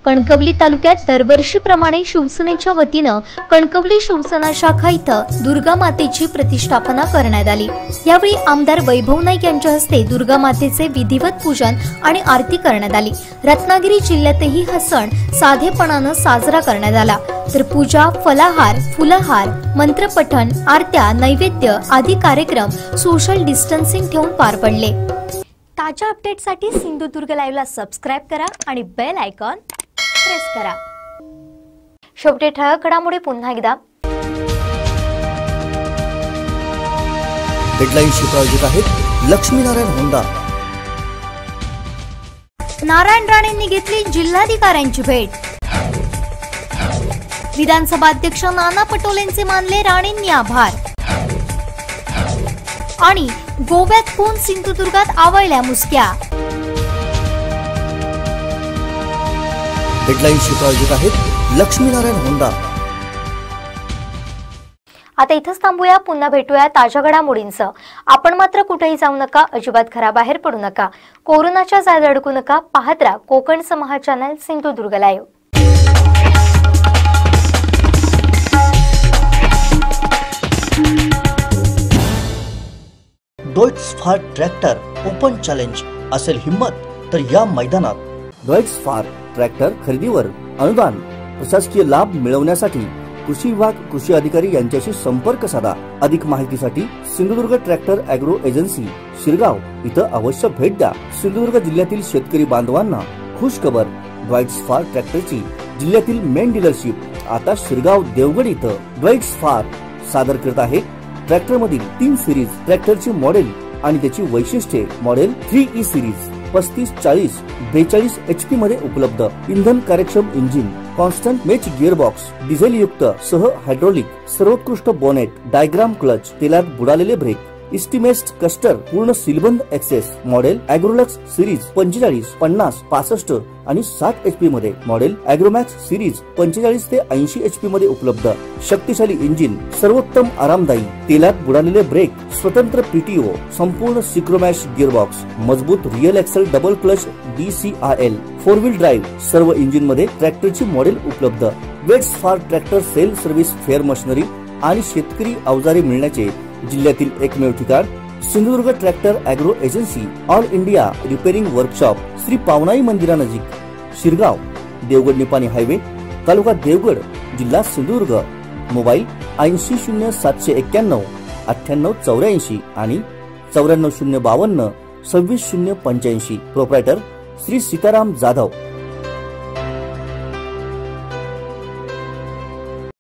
कणकवली तालुक्यात दरवर्षीप्रमाणे शिवसेनेच्या वतीनं कणकवली शिवसेना शाखा इथं दुर्गा मातेची प्रतिष्ठापना करण्यात आली. यावेळी आमदार वैभव नाईक यांच्या हस्ते दुर्गा मातेचे विधिवत पूजन आणि आरती करण्यात आली. रत्नागिरी जिल्ह्यातही हा सण साधेपणानं साजरा करण्यात आला, तर पूजा, फलाहार, फुलहार, मंत्रपठण, आरत्या, नैवेद्य आदी कार्यक्रम सोशल डिस्टन्सिंग ठेवून पार पडले. ताज्या अपडेटसाठी सिंधुदुर्ग लाईव्हला सबस्क्राईब करा आणि बेल आयकॉन प्रेस करा. शेवटी ठळक घडामोडी पुन्हा एकदा. हेडलाईन्सची प्रायोजक आहेत लक्ष्मीनारायण होंडा. नारायण राणेंनी घेतली जिल्हाधिकाऱ्यांची भेट. विधानसभा अध्यक्ष नाना पटोलेंचे मानले राणेंनी आभार. आणि गोव्यात खून, सिंधुदुर्गात आवळल्या मुसक्या. हेडलाईन्सची प्रायोजक आहेत लक्ष्मीनारायण होंडा. आता इथंच थांबूया. पुन्हा भेटूया ताज्या घडामोडींसह. आपण मात्र कुठेही जाऊ नका, अजिबात घराबाहेर पडू नका, कोरोनाच्या जाळ्यात अडकू नका. पाहत राहा कोकणचं महा चॅनल सिंधुदुर्ग लाईव्ह. डॉइट्स फार ट्रॅक्टर ओपन चॅलेंज असेल हिम्मत तर या मैदानात. डॉइट्स फार ट्रॅक्टर खरेदीवर अनुदान, प्रशासकीय लाभ मिळवण्यासाठी कृषी विभाग, कृषी अधिकारी यांच्याशी संपर्क साधा. अधिक माहितीसाठी Sindhudurg tractor agro agency Shirgaon इथं अवश्य भेट द्या. सिंधुदुर्ग जिल्ह्यातील शेतकरी बांधवांना खुश खबर, ड्वाइट्स फार ट्रॅक्टरची जिल्ह्यातील मेन डीलरशिप आता शिरगाव देवगड इथं ड्वाइट्स फार सादर करत आहे ट्रॅक्टर मधील 3 सिरीज ट्रॅक्टरची मॉडेल आणि त्याची वैशिष्ट्ये. मॉडेल 3E सिरीज 35, 40, 42 HP मध्ये उपलब्ध. इंधन कार्यक्षम engine, constant match gearbox, diesel युक्त सह हायड्रोलिक, सर्वोत्कृष्ट बोनेट, डायग्राम क्लच, तेलात बुडालेले ब्रेक, इस्टिमेस्ट कस्टर, पूर्ण सीलबंद एक्सेस. मॉडेल ॲग्रोलक्स सिरीज 45, 50, 65 आणि 60 HP मध्ये. मॉडेल ॲग्रोमॅक्स सिरीज 45 ते 80 HP मध्ये उपलब्ध. शक्तिशाली इंजिन, सर्वोत्तम आरामदायी, तेलात बुडालेले ब्रेक, स्वतंत्र PTO, संपूर्ण सिक्रोमॅश गिअरबॉक्स, मजबूत rear axle double clutch DCRL, 4 wheel drive सर्व इंजिन मध्ये ट्रॅक्टरची मॉडेल उपलब्ध. वेट्स for tractor sale service fair machinery आणि शेतकरी अवजारे मिळण्याचे जिल्ह्यातील एकमेव ठिकाण Sindhudurg tractor agro agency all India repairing workshop, Shri Pavanai मंदिरानजीक, शिरगाव, देवगड निपाणी हायवे, तालुका देवगड, जिल्हा सिंधुदुर्ग. मोबाईल 800791 9884 आणि 94052 26085. प्रोप्रायटर श्री सीताराम जाधव.